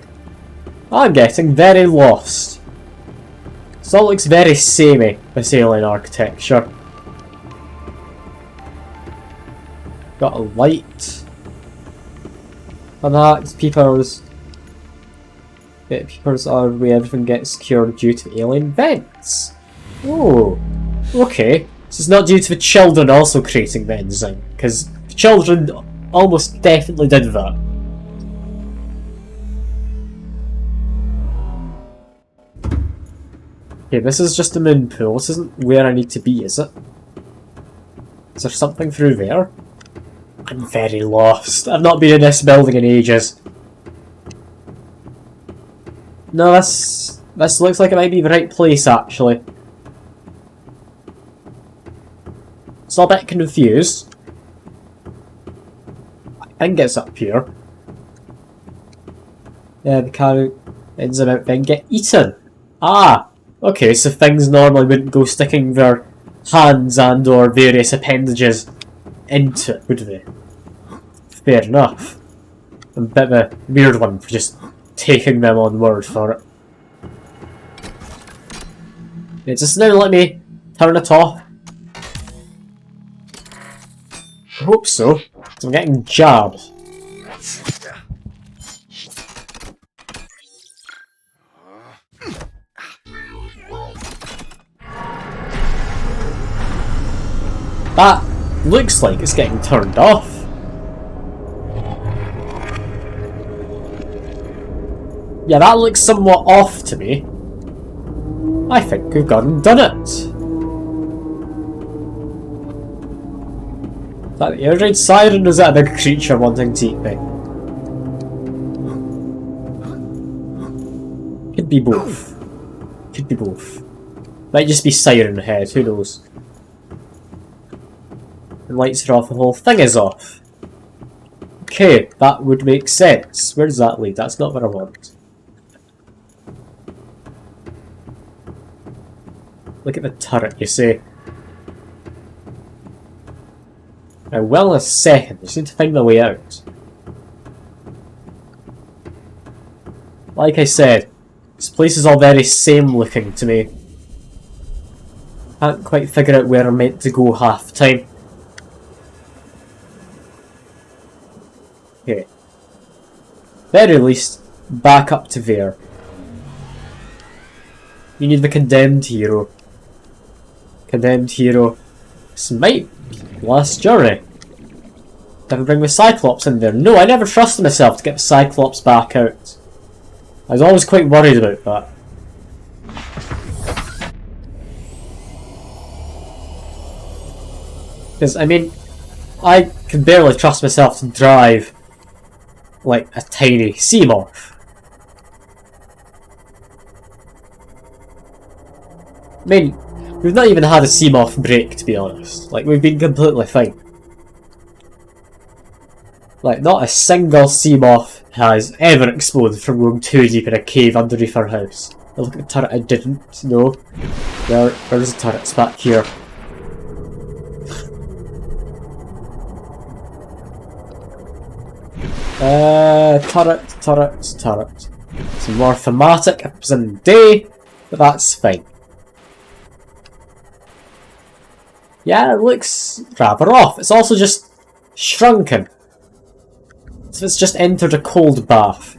I'm getting very lost. This all looks very samey, this alien architecture. Got a light. And that's peepers. Yeah, peepers are where everything gets secured due to alien vents. Oh, okay. So it's not due to the children also creating vents then, because the children almost definitely did that. Okay, this is just a moon pool. This isn't where I need to be, is it? Is there something through there? I'm very lost. I've not been in this building in ages. No, this looks like it might be the right place, actually. It's a bit confused. I think it's up here. Yeah, the car ends about then get eaten. Ah! Okay, so things normally wouldn't go sticking their hands and or various appendages into it, would they? Fair enough. A bit of a weird one for just taking them on word for it. Yeah, just now let me turn it off. I hope so, because I'm getting jabbed. That looks like it's getting turned off. Yeah, that looks somewhat off to me. I think we've gone and done it. Is that the air raid siren, or is that a big creature wanting to eat me? Could be both. Could be both. Might just be siren head, who knows. The lights are off, the whole thing is off. Okay, that would make sense. Where does that lead? That's not what I want. Look at the turret, you see. Now, well, in a second, I just need to find my way out. Like I said, this place is all very same looking to me. Can't quite figure out where I'm meant to go half the time. Okay. Very least, back up to there. You need the condemned hero. Condemned hero. This might be last journey. Never bring the Cyclops in there. No, I never trusted myself to get the Cyclops back out. I was always quite worried about that. Because, I mean, I can barely trust myself to drive like a tiny Seamorph. I mean, we've not even had a Seamorph break, to be honest. Like, we've been completely fine. Like, not a single Seamorph has ever exploded from going too deep in a cave underneath our house. Look at the turret, I didn't, no. Where's the turret? It's back here. Turret. Some more thematic if it was in the day, but that's fine. Yeah, it looks rather off. It's also just shrunken. So it's just entered a cold bath.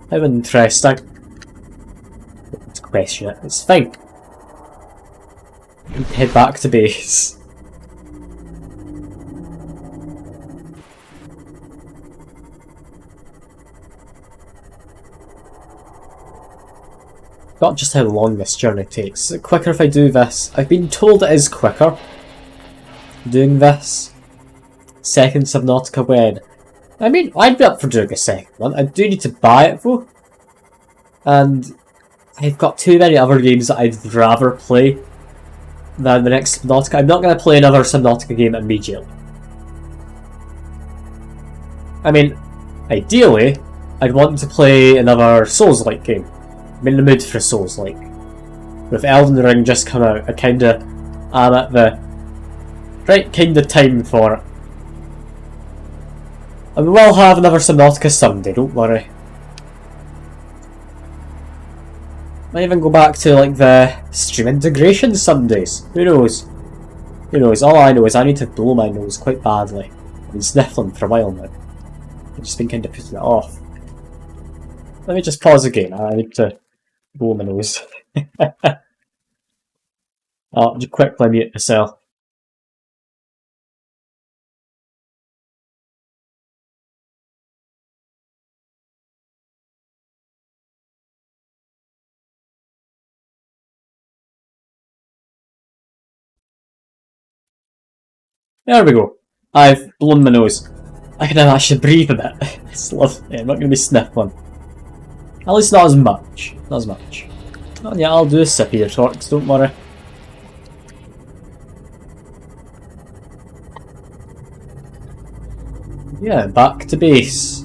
How interesting. Don't question it. It's fine. Head back to base. Not just how long this journey takes. Is it quicker if I do this? I've been told it is quicker. Doing this. Second Subnautica when? I mean, I'd be up for doing a second one. I do need to buy it though. And I've got too many other games that I'd rather play than the next Subnautica. I'm not going to play another Subnautica game immediately. I mean, ideally, I'd want to play another Souls-like game. I'm in the mood for a Souls-like. With Elden Ring just come out, I kinda am at the right kind of time for it. And we will have another Subnautica someday, don't worry. Might even go back to like the stream integration some days. Who knows? Who knows? All I know is I need to blow my nose quite badly. I've been sniffling for a while now. I've just been kind of putting it off. Let me just pause again. I need to blow my nose. I'll just quickly mute myself. There we go. I've blown my nose. I can now actually breathe a bit. It's lovely. I'm not going to be sniffling. At least not as much. Not as much. Oh yeah, I'll do a sip of your torques, don't worry. Yeah, back to base.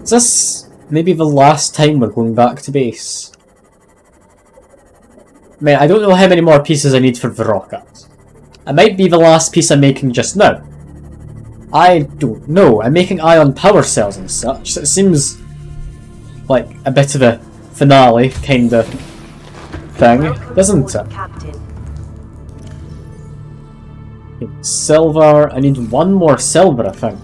Is this maybe the last time we're going back to base? I mean, I don't know how many more pieces I need for the rocket. It might be the last piece I'm making just now. I don't know. I'm making ion power cells and such, so it seems like a bit of a finale kind of thing, doesn't it? Silver. I need one more silver, I think.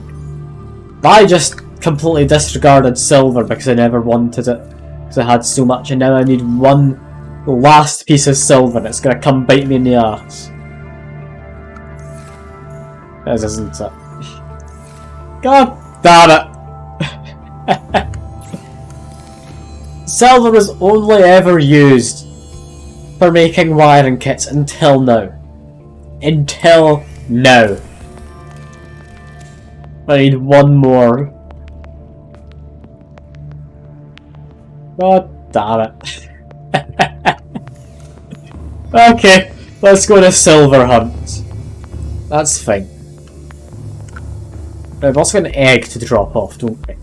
I just completely disregarded silver because I never wanted it. Because I had so much, and now I need one last piece of silver and it's going to come bite me in the ass. This isn't it. God damn it! Silver was only ever used for making wiring kits until now. Until now. I need one more. God damn it. Okay, let's go on a silver hunt. That's fine. I've also got an egg to drop off, don't we?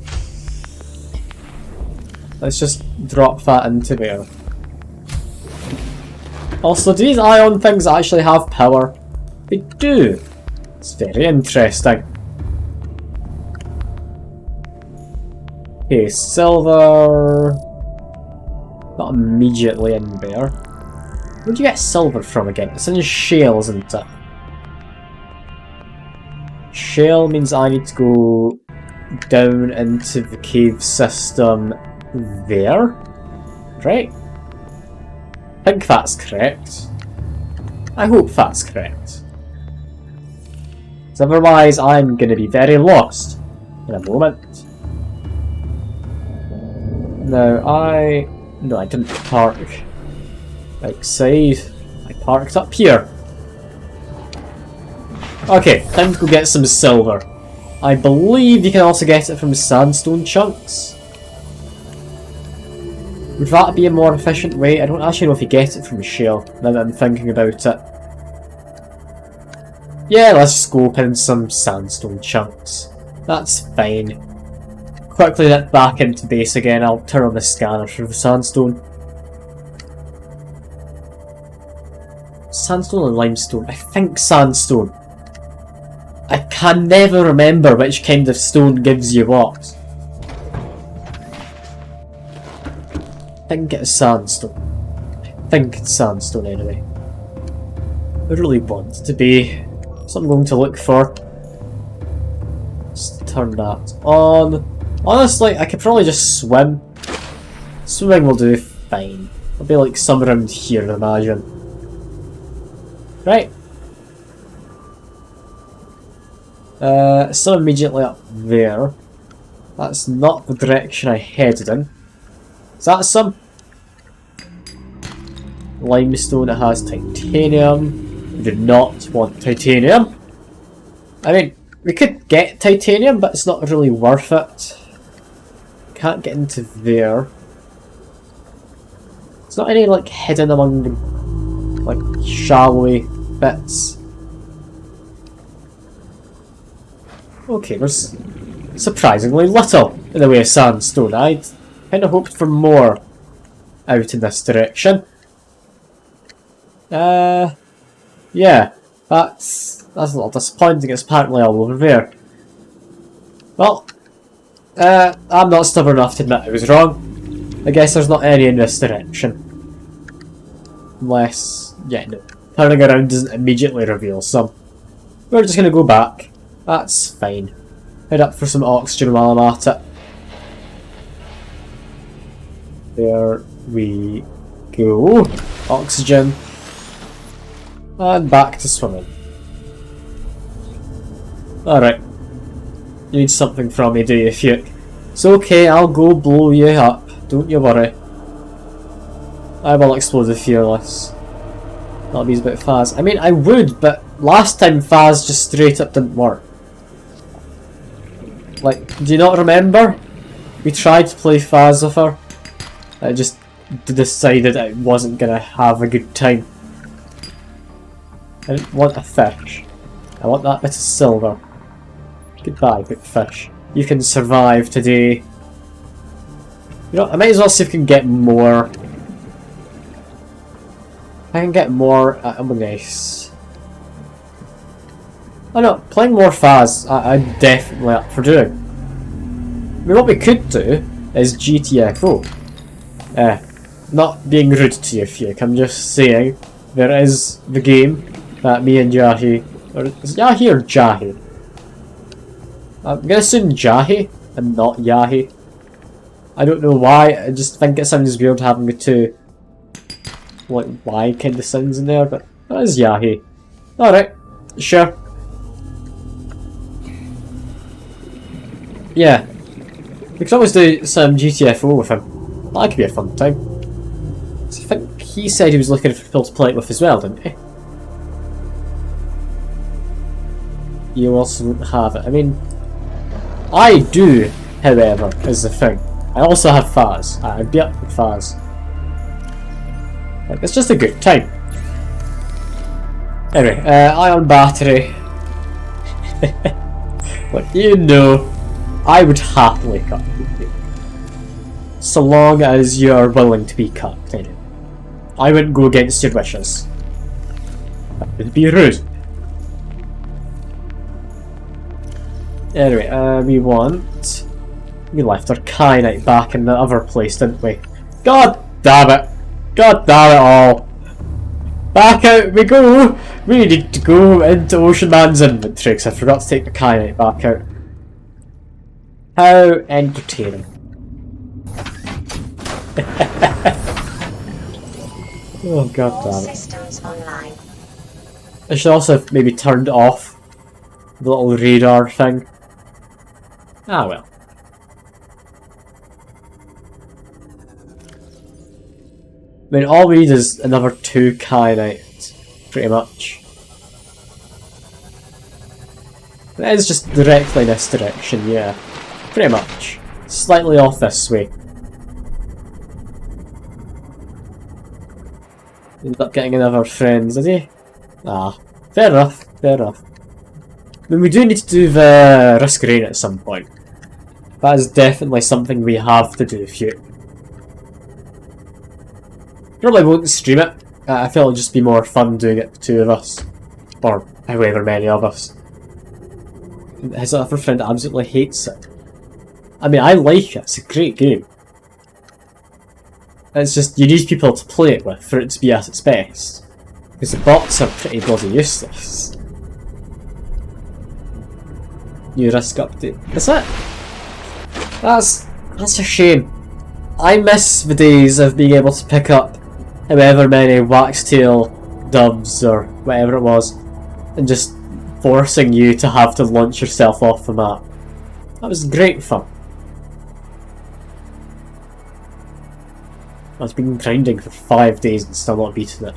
Let's just drop that into there. Also, do these ion things actually have power? They do. It's very interesting. Okay, silver. Not immediately in there. Where do you get silver from again? It's in shale, isn't it? Shale means I need to go down into the cave system there. Right? I think that's correct. I hope that's correct. Because otherwise I'm going to be very lost in a moment. No, I didn't park outside. I parked up here. Okay, time to go get some silver. I believe you can also get it from sandstone chunks. Would that be a more efficient way? I don't actually know if you get it from shale, now that I'm thinking about it. Yeah, let's just go open some sandstone chunks. That's fine. Quickly get back into base again, I'll turn on the scanner for the sandstone. Sandstone or limestone? I think sandstone. I can never remember which kind of stone gives you what. I think it's sandstone. I think it's sandstone anyway. I really want it to be. So I'm going to look for. Let's turn that on. Honestly, I could probably just swim. Swimming will do fine. It'll be like somewhere around here, I imagine. Right. Still immediately up there. That's not the direction I headed in. Is that some? Limestone, it has titanium. We do not want titanium. I mean, we could get titanium, but it's not really worth it. Can't get into there. It's not any like hidden among the like shallowy bits. Okay, there's surprisingly little in the way of sandstone. I'd kind of hoped for more out in this direction. Yeah, that's a little disappointing. It's apparently all over there. Well, I'm not stubborn enough to admit I was wrong. I guess there's not any in this direction. Unless, yeah, no. Turning around doesn't immediately reveal some. We're just gonna go back. That's fine. Head up for some oxygen while I'm at it. There we go. Oxygen. And back to swimming. Alright. You need something from me, do you, Fuke? It's okay, I'll go blow you up. Don't you worry. I will explode the Fearless. That'll be a bit Faz. I mean, I would, but last time Faz just straight up didn't work. Like, do you not remember? We tried to play Faz with her. I just decided I wasn't gonna have a good time. I didn't want a fish. I want that bit of silver. Goodbye, big fish. You can survive today. You know, I might as well see if I can get more. I can get more. That'll be nice. Oh no, playing more Faz, I'm definitely up for doing. I mean, what we could do is GTFO. Not being rude to you, Fuke, I'm just saying there is the game that me and Jahi, or is it Yahi or Jahi? I'm gonna assume Jahi and not Yahi. I don't know why, I just think it sounds weird having the two like Y kind of sounds in there, but that is Yahi. Alright, sure. Yeah, we could always do some GTFO with him. That could be a fun time. So I think he said he was looking for people to play it with as well, didn't he? You also don't have it. I mean, I do, however, is the thing. I also have Faz. I'd be up with Faz. Like, it's just a good time. Anyway, ion battery. Look, you know, I would happily cut you. So long as you're willing to be cut, anyway. I wouldn't go against your wishes. That would be rude. Anyway, we left our kyanite back in the other place, didn't we? God damn it! God damn it all! Back out we go! We need to go into Ocean Man's inventory because I forgot to take the kyanite back out. How entertaining. Oh god damn it. Systems online. I should also have maybe turned off the little radar thing. Ah well. I mean, all we need is another 2 kyanite, pretty much. It is just directly in this direction, yeah. Pretty much. Slightly off this way. Ended up getting another friend, did he? Ah, fair enough, fair enough. I mean, we do need to do the Risk Rain at some point. That is definitely something we have to do, Hugh. Probably won't stream it, I feel it'll just be more fun doing it with two of us. Or however many of us. His other friend absolutely hates it. I mean, I like it, it's a great game. It's just, you need people to play it with for it to be at its best. Because the bots are pretty bloody useless. New risk update. That's it. That's a shame. I miss the days of being able to pick up however many waxtail doves or whatever it was, and just forcing you to have to launch yourself off the map. That was great fun. I've been grinding for 5 days and still not beating it.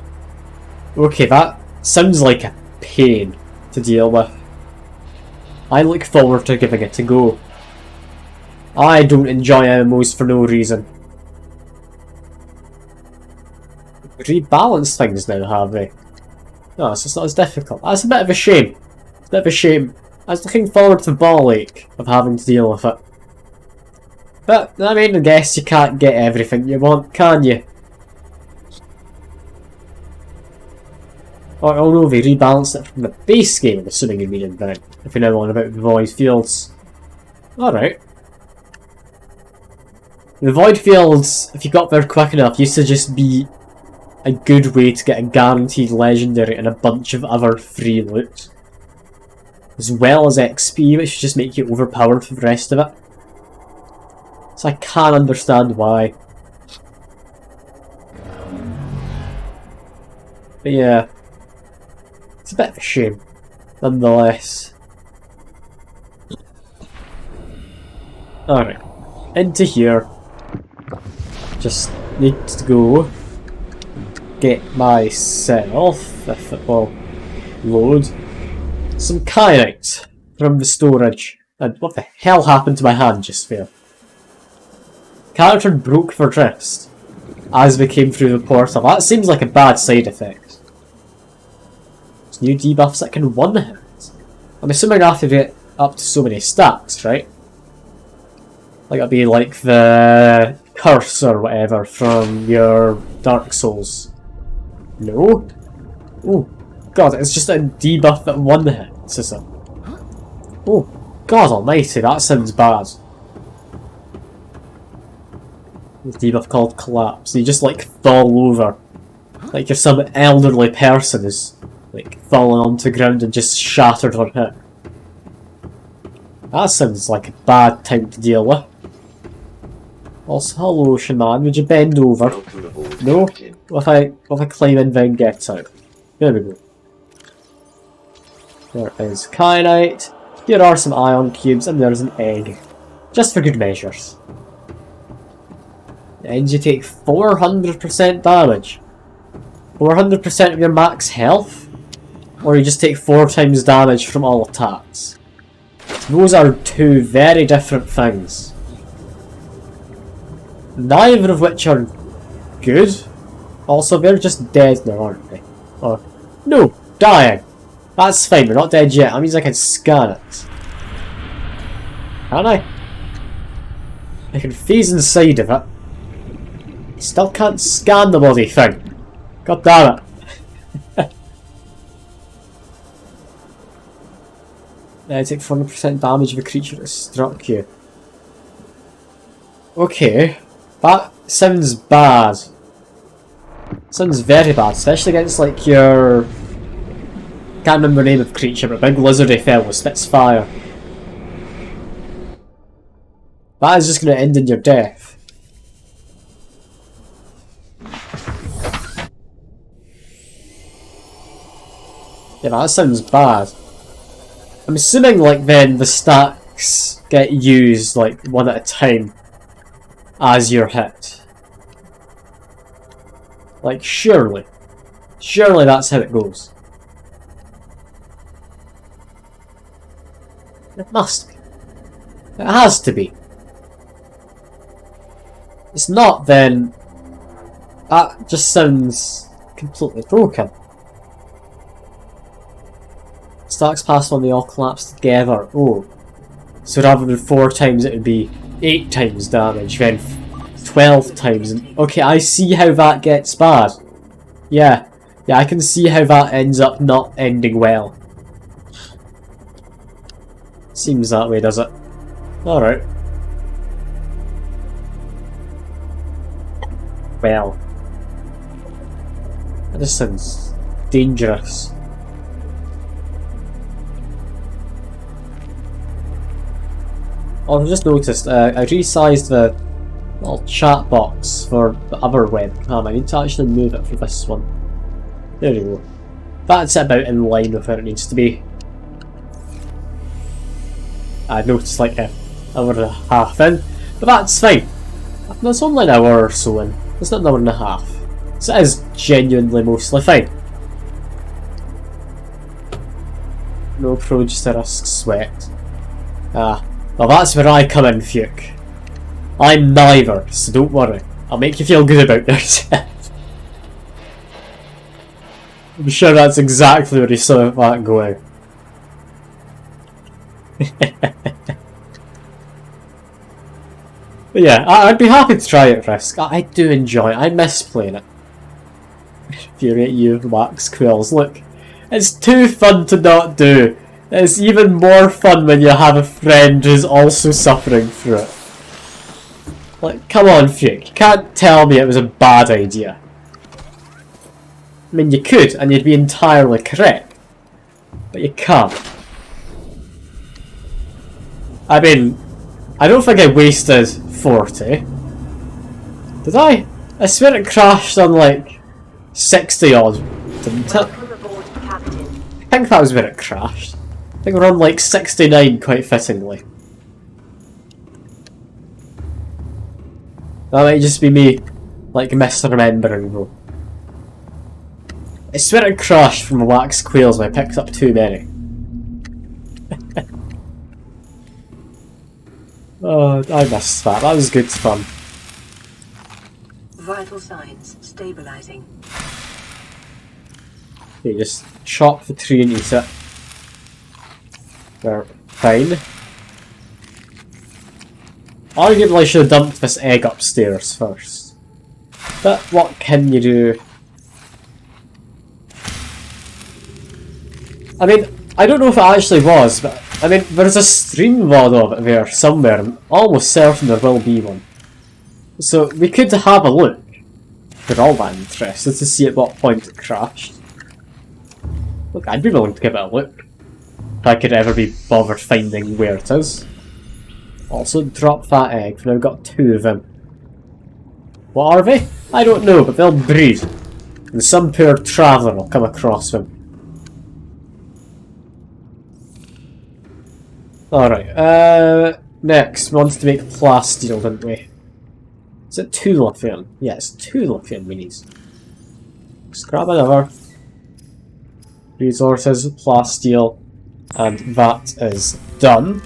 Okay, that sounds like a pain to deal with. I look forward to giving it a go. I don't enjoy MMOs for no reason. Rebalanced things now, have they? No, it's just not as difficult. That's a bit of a shame. It's a bit of a shame. I was looking forward to the ball ache of having to deal with it. But, I mean, I guess you can't get everything you want, can you? Oh no, they rebalanced it from the base game, I'm assuming you mean then, if you know on about the void fields. Alright. The void fields, if you got there quick enough, used to just be a good way to get a guaranteed legendary and a bunch of other free loot. As well as XP, which should just make you overpowered for the rest of it. So I can't understand why. But yeah. It's a bit of a shame, nonetheless. Alright. Into here. Just need to go get myself, if it will load, some kyanite from the storage. And what the hell happened to my hand just there? Character broke for wrist as we came through the portal. That seems like a bad side effect. There's new debuffs that can one-hit. I'm assuming I have to get up to so many stacks, right? Like it'll be like the curse or whatever from your Dark Souls. No? Oh god, it's just a debuff that one-hits, is it? Oh god almighty, that sounds bad. The debuff called collapse. You just like fall over. Like you're some elderly person who's like fallen onto the ground and just shattered on hit. That sounds like a bad time to deal with. Also, hello Shaman, would you bend over? No? What if I climb in then get out? There we go. There is kyanite. Here are some ion cubes and there's an egg. Just for good measures. And you take 400% damage. 400% of your max health? Or you just take 4 times damage from all attacks. Those are two very different things. Neither of which are good. Also, they're just dead now, aren't they? Or, no, dying. That's fine, we're not dead yet. That means I can scan it. Can I? I can phase inside of it. Still can't scan the bloody thing. God damn it. Take 400% damage of a creature that struck you. Okay. That sounds bad. Sounds very bad, especially against like your... Can't remember the name of the creature, but a big lizardy fellow spits fire. That is just going to end in your death. Yeah, that sounds bad. I'm assuming like then the stacks get used like one at a time as you're hit. Like surely. Surely that's how it goes. It must be. It has to be. It's not then. That just sounds completely broken. Stacks past when they all collapse together. Oh. So rather than 4 times it would be 8 times damage, then 12 times. Okay, I see how that gets bad. Yeah, I can see how that ends up not ending well. Seems that way, does it? Alright. Well. That just sounds dangerous. Oh, I've just noticed, I resized the little chat box for the other webcam. I need to actually move it for this one. There you go. That's about in line with where it needs to be. I noticed like an hour and a half in, but that's fine. That's only an hour or so in. It's not an hour and a half. So it is genuinely mostly fine. No produce to risk sweat. Ah, well that's where I come in, Fuke. I'm neither, so don't worry. I'll make you feel good about yourself. I'm sure that's exactly where you saw that going. But yeah, I'd be happy to try it, Risk. I do enjoy it. I miss playing it. Infuriate you, wax quills. Look, it's too fun to not do. It's even more fun when you have a friend who's also suffering through it. Like, come on, Fuke. You can't tell me it was a bad idea. I mean, you could, and you'd be entirely correct. But you can't. I mean, I don't think I wasted 40. Did I? I swear it crashed on like 60 odd, didn't it? I think that was where it crashed. I think we're on like 69 quite fittingly. That might just be me, like, misremembering though. I swear it crashed from the wax quails and I picked up too many. Oh, I missed that. That was good fun. Vital signs stabilizing. Okay, just chop the tree and eat it. We're fine. Arguably I should have dumped this egg upstairs first. But what can you do? I mean, I don't know if it actually was, but I mean, there's a stream VOD of it there somewhere. I'm almost certain there will be one. So we could have a look. We're all that interested to see at what point it crashed. Look, I'd be willing to give it a look. If I could ever be bothered finding where it is. Also, drop that egg. We've now got 2 of them. What are they? I don't know, but they'll breed. And some poor traveller will come across them. Alright, next, we wanted to make plasteel, didn't we? Is it 2 lithium? Yeah, it's 2 lithium we need. Let's grab another. Resources, plasteel, and that is done.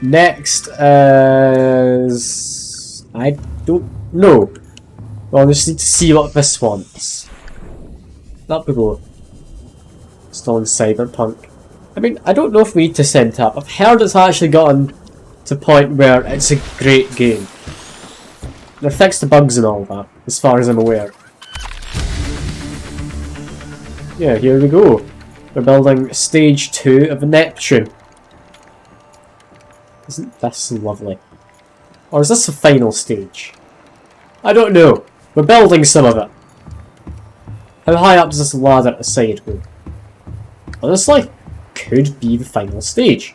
Next is... I don't know. Well, I just need to see what this wants. Up we go. Still in Cyberpunk. I mean, I don't know if we need to set up. I've heard it's actually gotten to the point where it's a great game. They've fixed the bugs and all that, as far as I'm aware. Yeah, here we go. We're building stage 2 of Neptune. Isn't this lovely? Or is this the final stage? I don't know. We're building some of it. How high up does this ladder at the side go? Honestly, could be the final stage.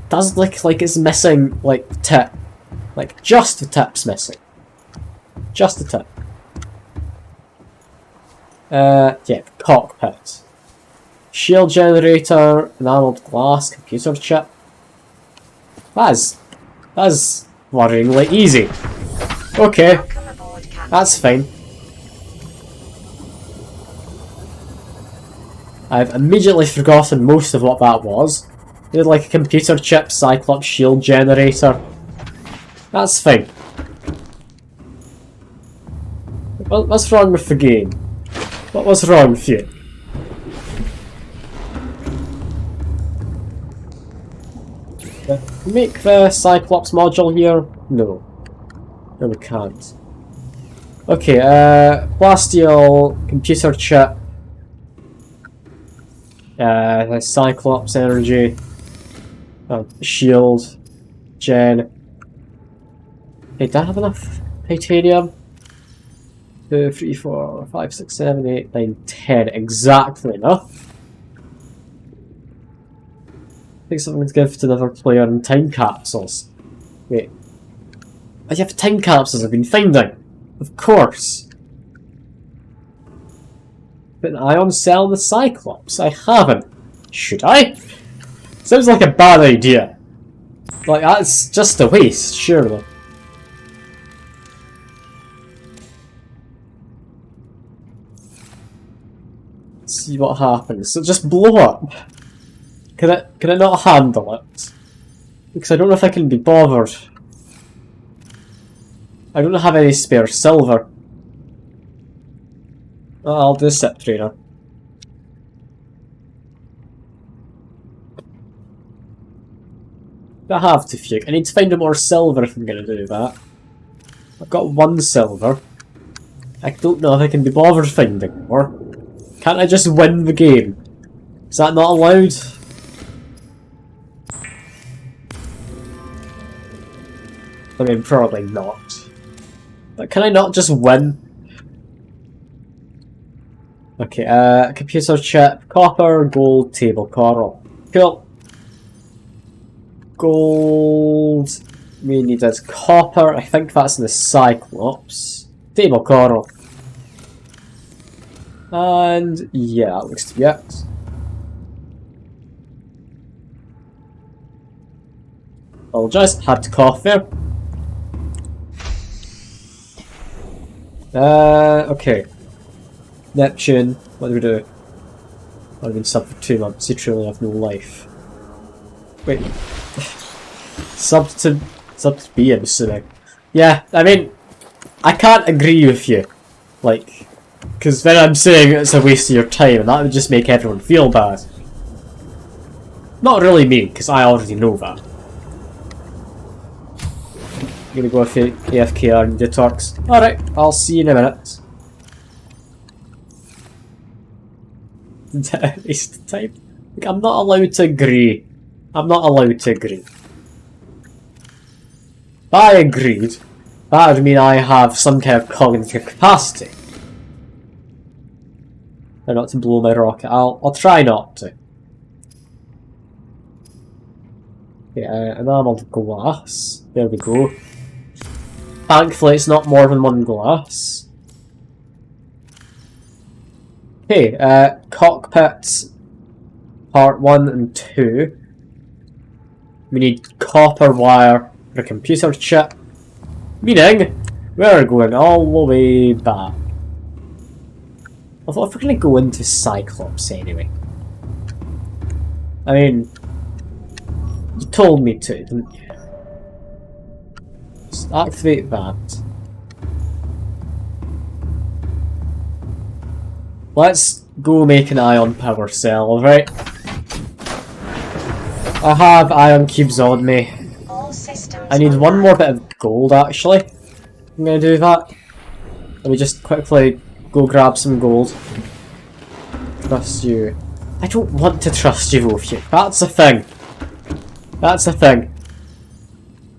Does look like it's missing, like, the tip. Like, just the tip's missing. Just the tip. Yeah, cockpit. Shield generator, enameled glass, computer chip. That's worryingly easy. Okay, that's fine. I've immediately forgotten most of what that was. We had like a computer chip, Cyclops shield generator. That's fine. What's wrong with the game? What was wrong with you? Make the Cyclops module here? No. No, we can't. Okay, Plasteel, computer chip, Cyclops energy, shield, gen. Hey, do I have enough titanium? 2, 3, 4, 5, 6, 7, 8, 9, 10. Exactly enough. I think something to give to another player in time capsules. Wait. I have time capsules I've been finding. Of course. But an ion cell in the Cyclops? I haven't. Should I? Sounds like a bad idea. Like, that's just a waste, surely. Let's see what happens. So just blow up. Can it not handle it? Because I don't know if I can be bothered. I don't have any spare silver. Oh, I'll do Sip Trainer. I have to fugue. I need to find more silver if I'm going to do that. I've got 1 silver. I don't know if I can be bothered finding more. Can't I just win the game? Is that not allowed? I mean, probably not. But can I not just win? Okay, computer chip, copper, gold, table coral. Cool. Gold. We needed copper. I think that's in the Cyclops. Table coral. And yeah, that looks to be it. Apologise, had to cough there. Okay. Neptune, what do we do? I've been sub for 2 months, you truly have no life. Wait. Sub to B, I'm assuming. Yeah, I mean, I can't agree with you. Like, because then I'm saying it's a waste of your time, and that would just make everyone feel bad. Not really me, because I already know that. I'm gonna go with AFKR and Detox. Alright, I'll see you in a minute. Waste of time. Like, I'm not allowed to agree. I'm not allowed to agree. If I agreed, that would mean I have some kind of cognitive capacity. Try not to blow my rocket. I'll try not to. Yeah, enameled glass. There we go. Thankfully, it's not more than 1 glass. Okay, cockpit part 1 and 2. We need copper wire for a computer chip. Meaning, we're going all the way back. I thought if we're going to go into Cyclops anyway. I mean, you told me to, didn't you? Just activate that. Let's go make an ion power cell, alright? I have ion cubes on me. I need 1 more bit of gold actually. I'm gonna do that. Let me just quickly go grab some gold. Trust you. I don't want to trust you, Wolfie. That's the thing. That's the thing.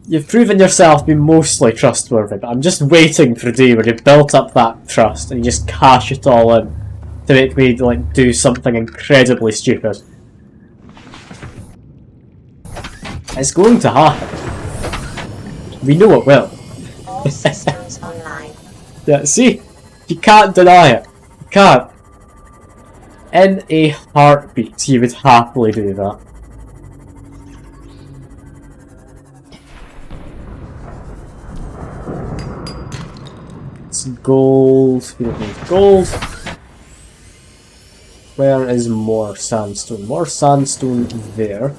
You've proven yourself to be mostly trustworthy, but I'm just waiting for the day where you've built up that trust and you just cash it all in to make me like do something incredibly stupid. It's going to happen. We know it will. All systems online. Yeah, see? You can't deny it. You can't. In a heartbeat, you would happily do that. It's gold. We don't need gold. Where is more sandstone? More sandstone there.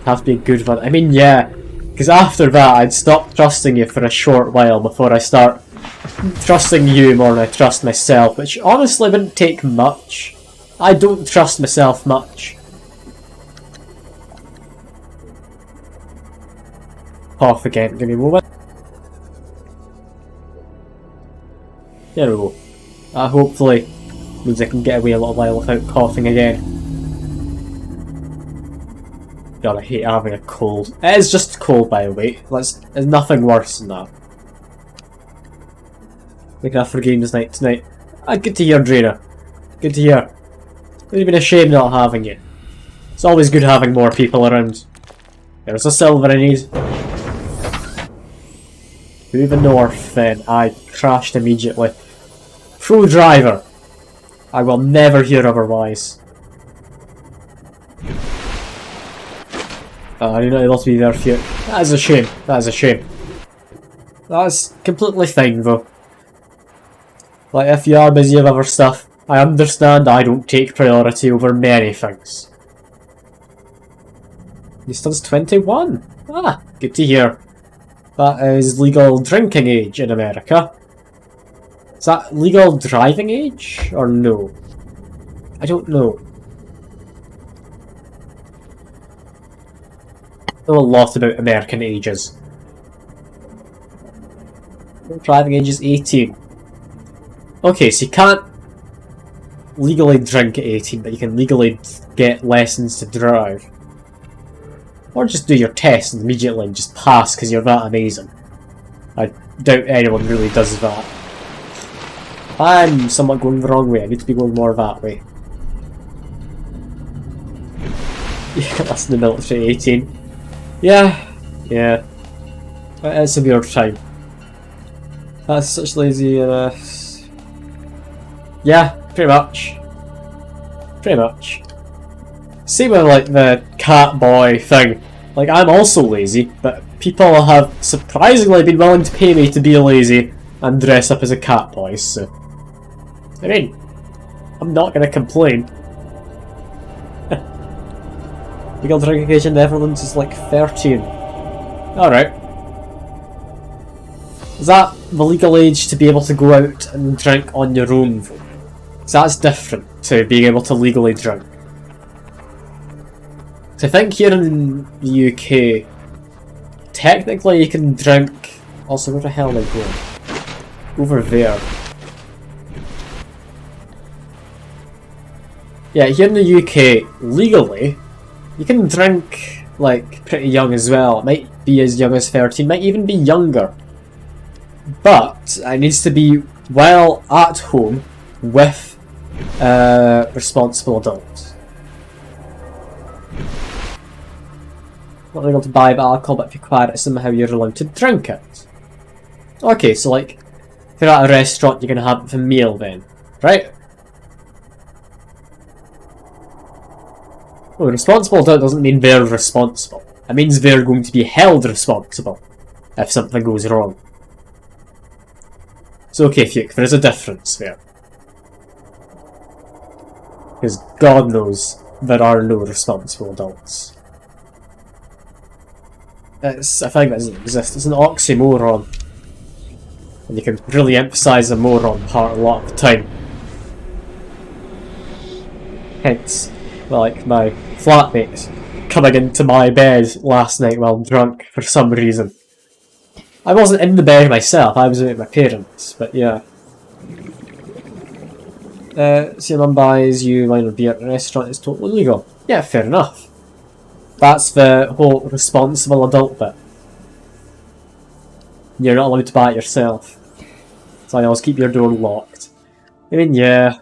Have to be a good one. I mean, yeah. Because after that, I'd stop trusting you for a short while before I start trusting you more than I trust myself, which honestly wouldn't take much. I don't trust myself much. Off again, give me a moment. There we go. That hopefully means I can get away a little while without coughing again. God, I hate having a cold. It is just cold, by the way. There's nothing worse than that. Making up for games night tonight. Ah, good to hear, Drainer. Good to hear. It would have been a shame not having you. It's always good having more people around. There's a silver I need. Moving north then. I crashed immediately. Pro driver. I will never hear otherwise. You're not able to be there for you. That is a shame. That is a shame. That's completely fine though. Like, if you are busy with other stuff, I understand I don't take priority over many things. He still's 21. Ah, good to hear. That is legal drinking age in America. Is that legal driving age? Or no? I don't know. I know a lot about American ages. Driving age is 18. Okay, so you can't legally drink at 18, but you can legally get lessons to drive. Or just do your test and immediately just pass because you're that amazing. I doubt anyone really does that. I'm somewhat going the wrong way. I need to be going more that way. Yeah, that's in the military, 18. Yeah. It's a weird time. That's such lazy, yeah, pretty much. Same with like the cat boy thing. Like, I'm also lazy, but people have surprisingly been willing to pay me to be lazy and dress up as a cat boy, so... I mean, I'm not gonna complain. Legal drinking age in the Netherlands is like 13. Alright. Is that the legal age to be able to go out and drink on your own though? So that's different to being able to legally drink. So I think here in the UK, technically you can drink... Also, where the hell am I going? Over there. Yeah, here in the UK, legally, you can drink, like, pretty young as well. It might be as young as 13, might even be younger. But it needs to be while at home with responsible adults. Not able to buy alcohol, but if you acquire it, somehow you're allowed to drink it. Okay, so like, if you're at a restaurant, you're going to have it for a meal then, right? Well, responsible adult doesn't mean they're responsible. It means they're going to be held responsible if something goes wrong. So okay, Fuke, there is a difference there. Because God knows there are no responsible adults. It's a thing that doesn't exist. It's an oxymoron. And you can really emphasise the moron part a lot of the time. Hence, like my flatmates coming into my bed last night while drunk for some reason. I wasn't in the bed myself, I was with my parents, but yeah. So your mum buys you wine or beer at a restaurant, it's totally legal. Yeah, fair enough. That's the whole responsible adult bit. You're not allowed to buy it yourself. So I always keep your door locked. I mean, yeah.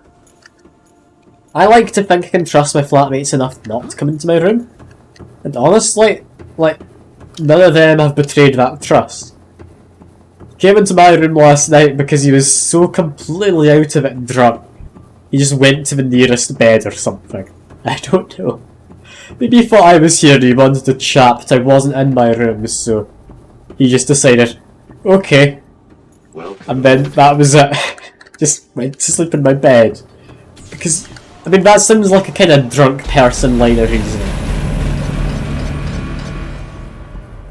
I like to think I can trust my flatmates enough not to come into my room. And honestly, like, none of them have betrayed that trust. Came into my room last night because he was so completely out of it and drunk. He just went to the nearest bed or something. I don't know. Maybe he thought I was here and he wanted to chat, but I wasn't in my room, so he just decided, okay. And then that was it. Just went to sleep in my bed. Because, I mean, that seems like a kind of drunk person line of reasoning.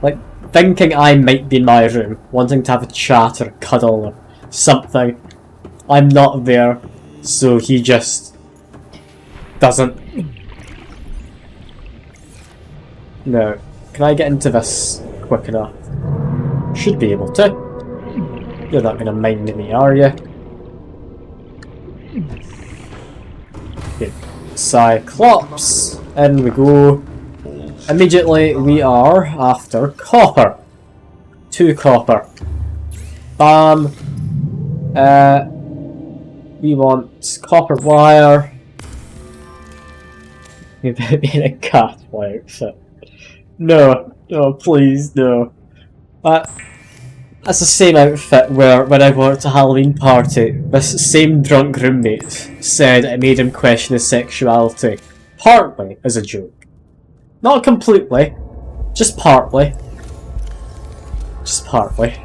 Like, thinking I might be in my room, wanting to have a chat or a cuddle or something. I'm not there, so he just doesn't. No. Can I get into this quick enough? Should be able to. You're not going to mind me, are you? Good. Cyclops. In we go. Immediately we are after copper. 2 copper. Bam. We want copper wire. Without being a cat outfit. No, no, please, no. That's the same outfit where when I went to a Halloween party, this same drunk roommate said it made him question his sexuality. Partly as a joke. Not completely, just partly. Just partly.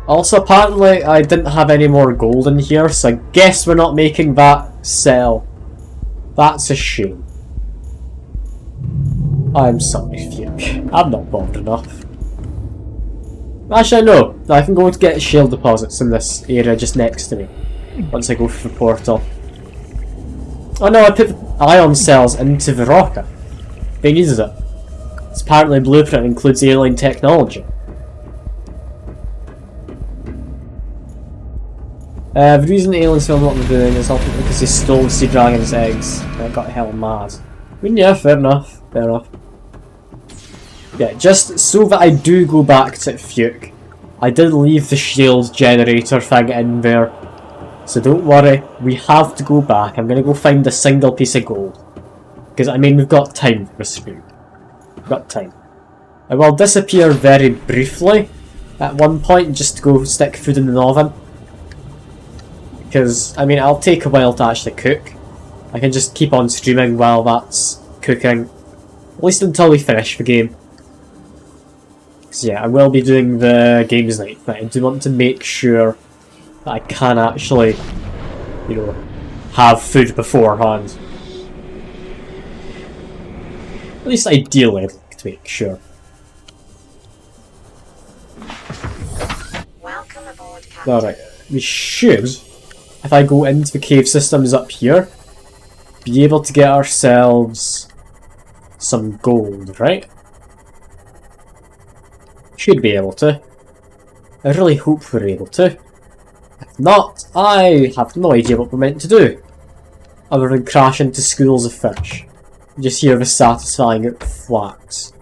Also, apparently I didn't have any more gold in here, so I guess we're not making that sell. That's a shame. I'm sorry, Fuke. I'm not bothered enough. Actually, no. I can go to get shield deposits in this area just next to me. Once I go through the portal. Oh no, I put ion cells into the rocket. They needed it. It's apparently blueprint includes alien technology. The reason the aliens film what they're doing is ultimately because they stole the sea dragon's eggs and it got hell mad. I mean, yeah, fair enough. Fair enough. Yeah, just so that I do go back to Fuke, I did leave the shield generator thing in there. So don't worry, we have to go back. I'm gonna go find a single piece of gold. Because, I mean, we've got time for this food. We've got time. I will disappear very briefly at one point just to go stick food in the oven. Because, I mean, it'll take a while to actually cook. I can just keep on streaming while that's cooking. At least until we finish the game. Because, yeah, I will be doing the games night, but I do want to make sure that I can actually, you know, have food beforehand. At least ideally, I'd like to make sure. Welcome aboard, Captain. Alright, we should, if I go into the cave systems up here, be able to get ourselves some gold, right? Should be able to. I really hope we're able to. If not, I have no idea what we're meant to do. Other than crash into schools of fish. Just hear the satisfying flax.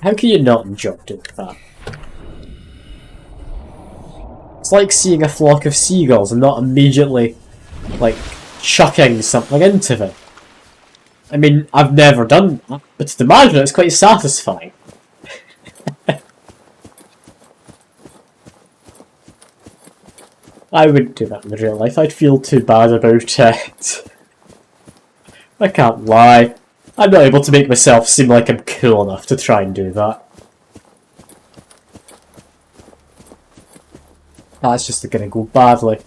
How can you not enjoy doing that? It's like seeing a flock of seagulls and not immediately, like, chucking something into them. I mean, I've never done that, but to imagine it's quite satisfying. I wouldn't do that in real life, I'd feel too bad about it. I can't lie. I'm not able to make myself seem like I'm cool enough to try and do that. That's just gonna go badly.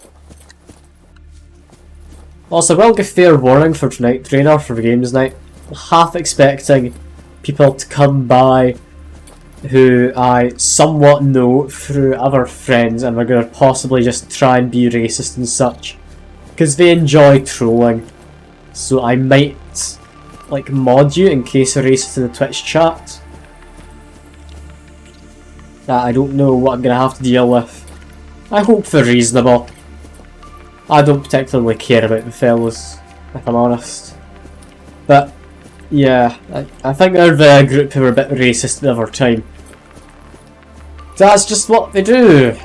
Also, I will give fair warning for tonight, Trainer, for the games night. I'm half expecting people to come by who I somewhat know through other friends and we're going to possibly just try and be racist and such. Because they enjoy trolling. So I might, like, mod you in case you're racist in the Twitch chat. I don't know what I'm going to have to deal with. I hope they're reasonable. I don't particularly care about the fellas, if I'm honest. But, yeah, I think they're the group who are a bit racist at the other time. That's just what they do.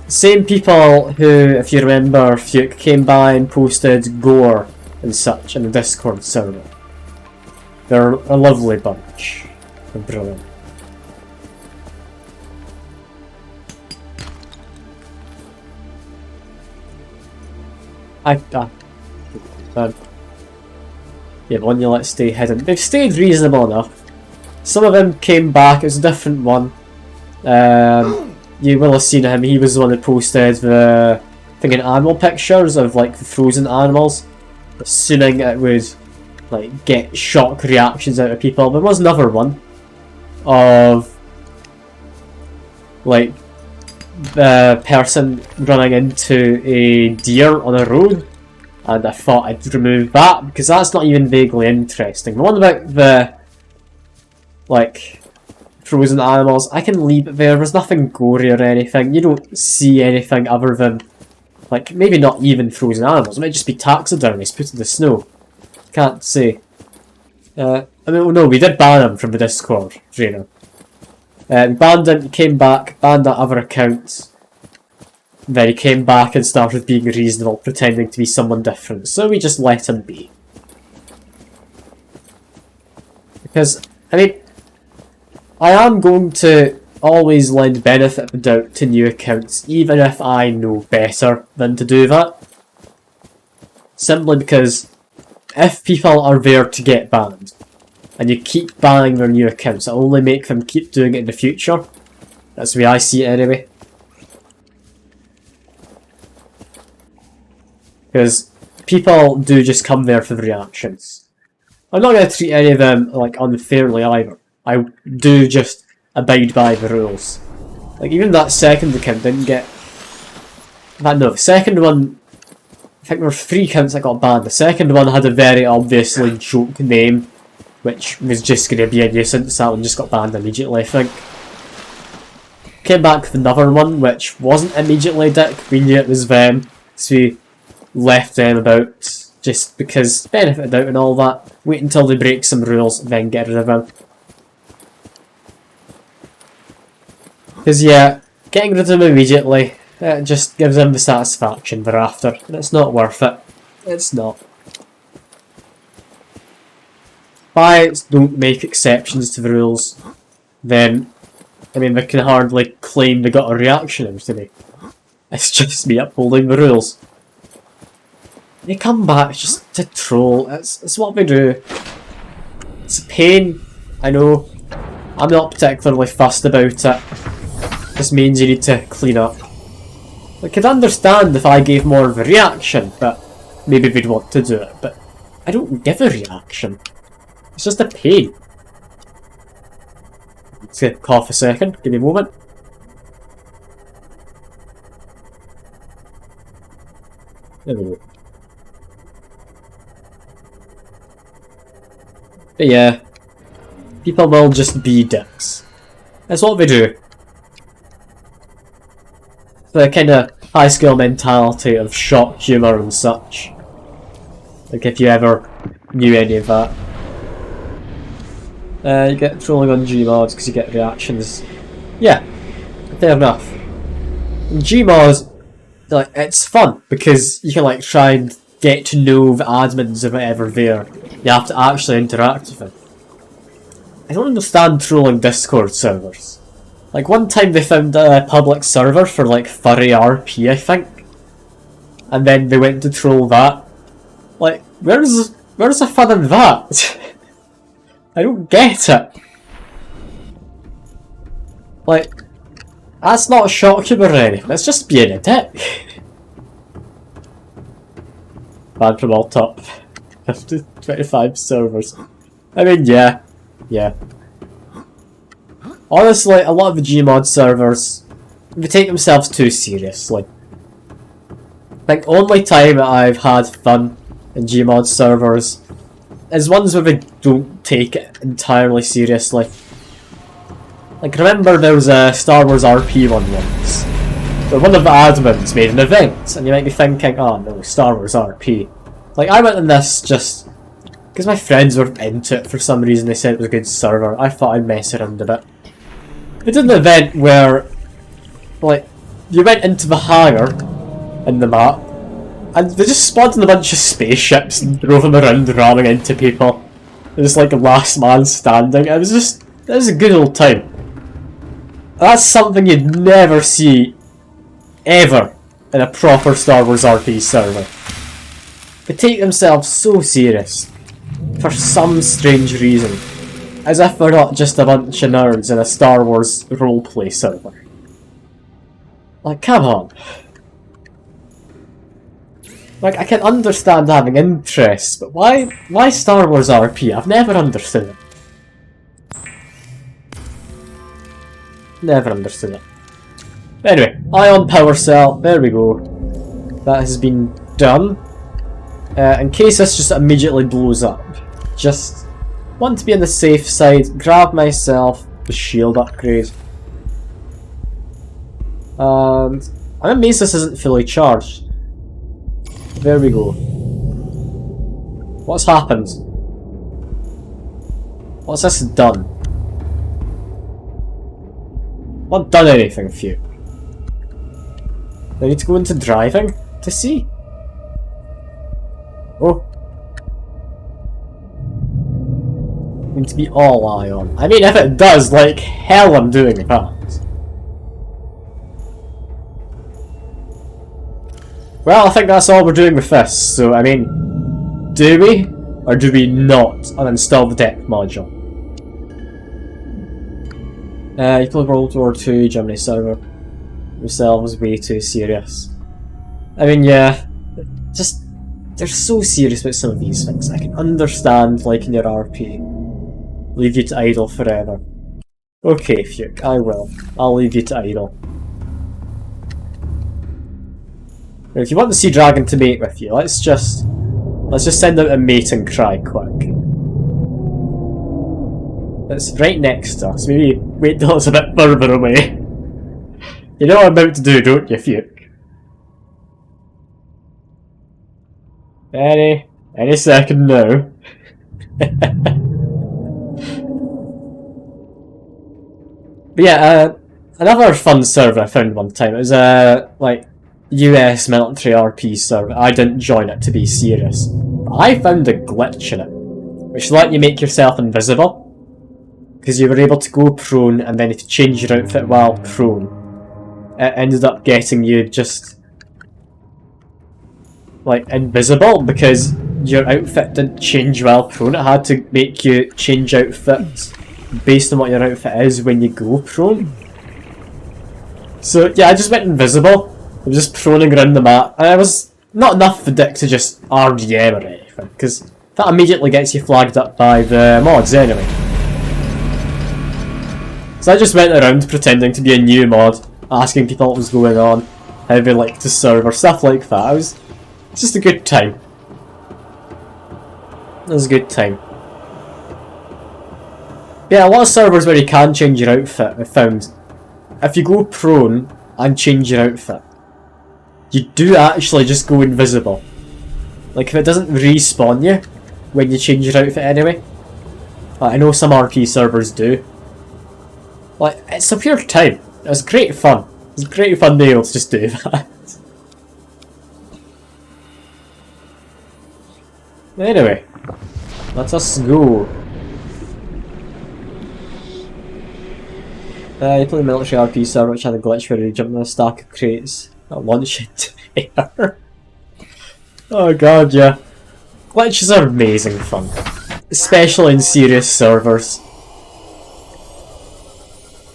Same people who, if you remember, Fuke came by and posted gore and such in the Discord server. They're a lovely bunch. They're brilliant. Yeah, one you let stay hidden. They've stayed reasonable enough. Some of them came back, it was a different one. You will have seen him, he was the one that posted the thing in animal pictures of like the frozen animals. Assuming it would like get shock reactions out of people. There was another one of like the person running into a deer on a road, and I thought I'd remove that because that's not even vaguely interesting. The one about the like frozen animals, I can leave it there. There's nothing gory or anything. You don't see anything other than Like, maybe not even frozen animals, it might just be taxidermies put in the snow. Can't say. I mean, no, we did ban him from the Discord, Drainer. We banned him, he came back, banned that other account. Then he came back and started being reasonable, pretending to be someone different. So we just let him be. Because, I mean, I am going to always lend benefit of the doubt to new accounts, even if I know better than to do that. Simply because if people are there to get banned, and you keep banning their new accounts, it'll only make them keep doing it in the future. That's the way I see it anyway. Because people do just come there for the reactions. I'm not going to treat any of them like unfairly either. I do just abide by the rules. Like even that second account didn't get... No, the second one... I think there were 3 accounts that got banned. The second one had a very obviously joke name, which was just going to be a nuisance. That one just got banned immediately, I think. Came back with another one, which wasn't immediately dick. We knew it was them, so we left them about, just because benefit of doubt and all that. Wait until they break some rules, then get rid of them. Because yeah, getting rid of them immediately, it just gives them the satisfaction they're after, and it's not worth it. It's not. If don't make exceptions to the rules, then, I mean, they can hardly claim they got a reaction out of me. It's just me upholding the rules. They come back just to troll, it's what they do. It's a pain, I know. I'm not particularly fussed about it. This means you need to clean up. I could understand if I gave more of a reaction, but maybe they'd want to do it, but I don't give a reaction. It's just a pain. Let's get cough a second, give me a moment. There we go. But yeah, people will just be dicks. That's what they do. The kind of high skill mentality of shock humour and such. Like if you ever knew any of that. You get trolling on Gmods because you get reactions. Yeah, fair enough. In Gmods, like, it's fun because you can like try and get to know the admins or whatever there. You have to actually interact with them. I don't understand trolling Discord servers. Like one time they found a public server for like furry RP, I think. And then they went to troll that. Like, where's the fun in that? I don't get it. Like, that's not a shock humor or anything, that's just being a dick. Banned from all top 25 servers. I mean, yeah. Honestly, a lot of the Gmod servers, they take themselves too seriously. Like, only time I've had fun in Gmod servers is ones where they don't take it entirely seriously. Like, remember there was a Star Wars RP one once, where one of the admins made an event, and you might be thinking, oh no, Star Wars RP. Like, I went in this just because my friends were into it for some reason, they said it was a good server. I thought I'd mess around a bit. They did an event where, like, you went into the hangar in the map, and they just spawned in a bunch of spaceships and drove them around ramming into people. It was like a last man standing. It was a good old time. That's something you'd never see, ever, in a proper Star Wars RP server. They take themselves so serious, for some strange reason. As if they're not just a bunch of nerds in a Star Wars roleplay server. Like, come on. Like, I can understand having interests, but why Star Wars RP? I've never understood it. Never understood it. Anyway, ion power cell, there we go. That has been done. In case this just immediately blows up, just want to be on the safe side, grab myself the shield upgrade. And I'm amazed this isn't fully charged. there we go. What's happened? What's this done? Not done anything for you. Do I need to go into driving to see? Oh. Need to be all eye on. I mean, if it does, like hell I'm doing that. Well, I think that's all we're doing with this, so I mean, do we? Or do we not uninstall the deck module? You play World War II, Germany server. Yourselves way too serious. I mean, yeah, just, they're so serious about some of these things. I can understand liking your RP. Leave you to idle forever. Okay, Fuke, I will. I'll leave you to idle. Now, if you want the Sea Dragon to mate with you, let's just send out a mating cry quick. It's right next to us. Maybe wait till it's a bit further away. You know what I'm about to do, don't you, Fuke? Any second now. But yeah, another fun server I found one time. It was like US military RP server. I didn't join it to be serious. But I found a glitch in it, which let you make yourself invisible. Because you were able to go prone, and then if you change your outfit while prone, it ended up getting you just like invisible because your outfit didn't change while prone. It had to make you change outfits based on what your outfit is when you go prone. So yeah, I just went invisible. I was just proning around the map, and I was not enough for Dick to just RDM or anything, because that immediately gets you flagged up by the mods anyway. So I just went around pretending to be a new mod, asking people what was going on, how they liked the server, stuff like that. It was just a good time. It was a good time. Yeah, a lot of servers where you can change your outfit, I found, if you go prone and change your outfit, you do actually just go invisible. Like, if it doesn't respawn you when you change your outfit anyway. I know some RP servers do. Like, it's a pure time. It was great fun. It was great fun being able to just do that. Anyway, let us go. You play the military RP server which had a glitch where you jumped on a stack of crates and launch into the air. Oh god, yeah. Glitches are amazing fun. Especially in serious servers.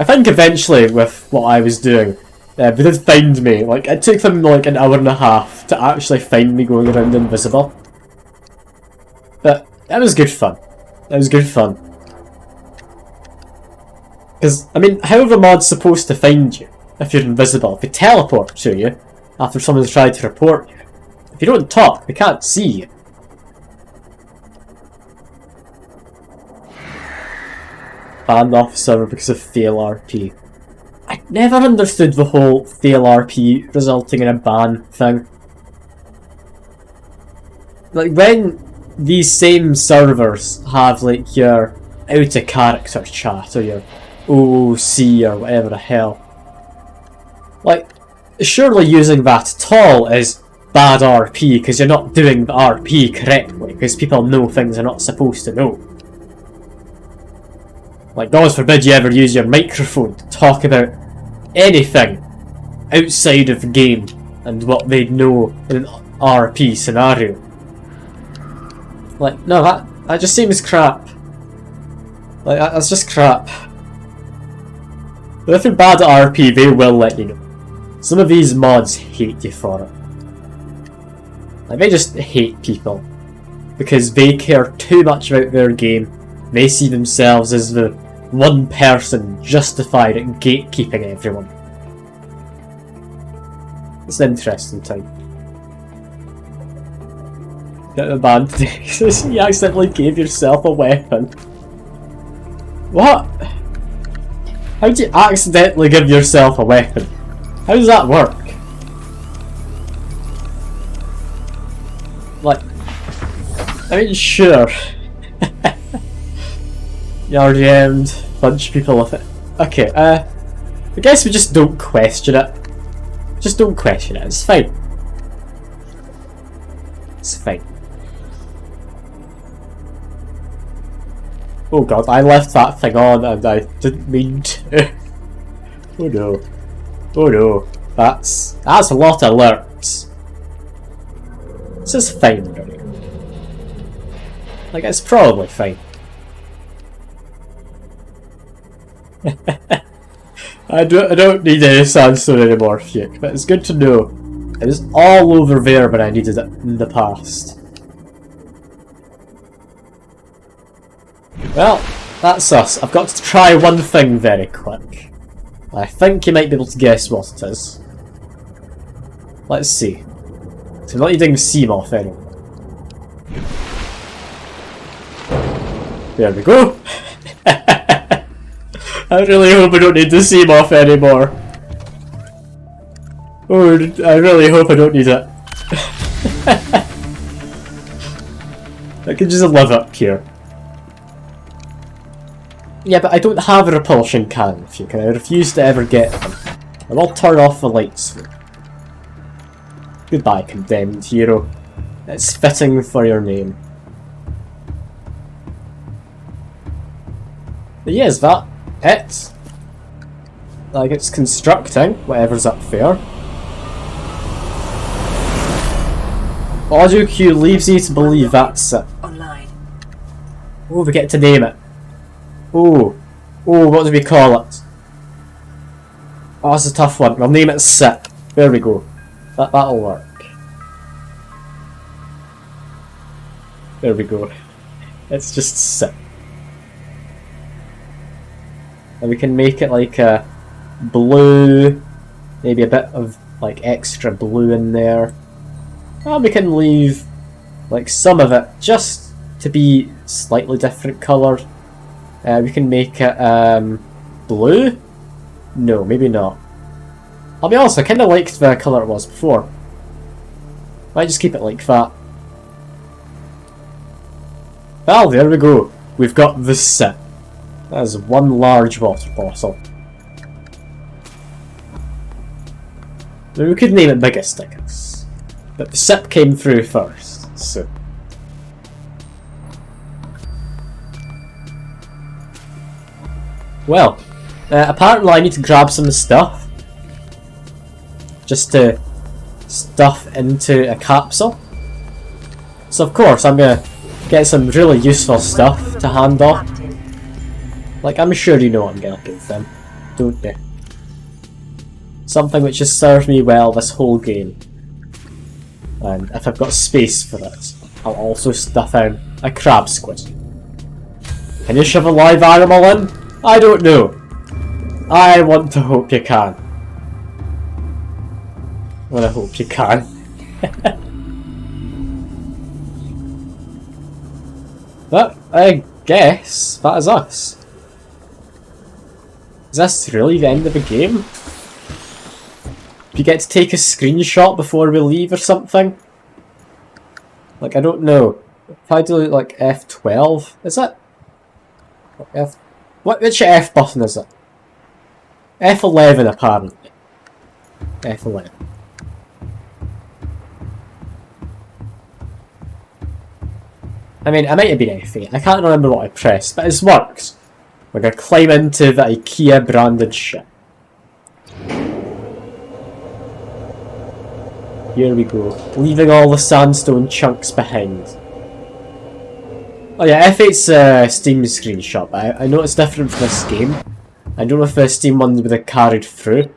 I think eventually with what I was doing, they did find me. Like, it took them like an hour and a half to actually find me going around invisible. But it was good fun. It was good fun. Because, I mean, how are the mods supposed to find you if you're invisible? If they teleport to you after someone's tried to report you. If you don't talk, they can't see you. Banned off the server because of fail RP. I never understood the whole fail RP resulting in a ban thing. Like, when these same servers have like your out of character chat or your OOC or whatever the hell, like, surely using that at all is bad RP because you're not doing the RP correctly because people know things they're not supposed to know. Like, God forbid you ever use your microphone to talk about anything outside of the game and what they know in an RP scenario. Like, no, that just seems crap. Like, that's just crap. But if you're bad at RP, they will let you know. Some of these mods hate you for it. Like, they just hate people. Because they care too much about their game. They see themselves as the one person justified at gatekeeping everyone. It's an interesting time. Get a ban today because you accidentally gave yourself a weapon. What? How do you accidentally give yourself a weapon? How does that work? I mean, sure. You RDM'd a bunch of people with it. Okay, I guess we just don't question it. Just don't question it, it's fine. It's fine. Oh god, I left that thing on and I didn't mean to. Oh no. Oh no. That's a lot of alerts. This is fine, right? Like, it's probably fine. I don't need any sandstone anymore, Fuke, but it's good to know. It was all over there when I needed it in the past. Well, that's us. I've got to try one thing very quick. I think you might be able to guess what it is. Let's see. So I'm not using Seamoth anymore. There we go. I really hope I don't need the Seamoth anymore. Oh, I really hope I don't need it. I can just live up here. Yeah, but I don't have a repulsion cannon, if you can. I refuse to ever get them. I will turn off the lights. Goodbye, condemned hero. It's fitting for your name. But yeah, is that it? Like, it's constructing whatever's up there. Audio cue leaves you to believe that's it. Online. Oh, we get to name it. Oh, what do we call it? Oh, that's a tough one. We'll name it Sit. There we go. That'll work. There we go. It's just Sit. And we can make it like a blue, maybe a bit of like extra blue in there. And we can leave like some of it just to be slightly different coloured. We can make it blue? No, maybe not. I'll be honest, I kind of liked the colour it was before. Might just keep it like that. Well, there we go. We've got the Sit. That is one large water bottle. Now we could name it Biggest, I guess. But the Sip came through first, so... Well, apparently I need to grab some stuff. Just to stuff into a capsule. So of course I'm gonna get some really useful stuff to hand off. Like, I'm sure you know what I'm gonna get them, don't you? Something which has served me well this whole game. And if I've got space for it, I'll also stuff in a crab squid. Can you shove a live animal in? I don't know. I want to hope you can. Well, I hope you can. But I guess that is us. Is this really the end of the game? Do you get to take a screenshot before we leave or something? Like, I don't know. If I do like F12, is it? Which F button is it? F11 apparently. F11. I mean, I might have been F8. I can't remember what I pressed, but it works. We're gonna climb into the IKEA branded ship. Here we go, leaving all the sandstone chunks behind. Oh yeah, F8's Steam screenshot, but I know it's different from this game. I don't know if the Steam one would have carried through.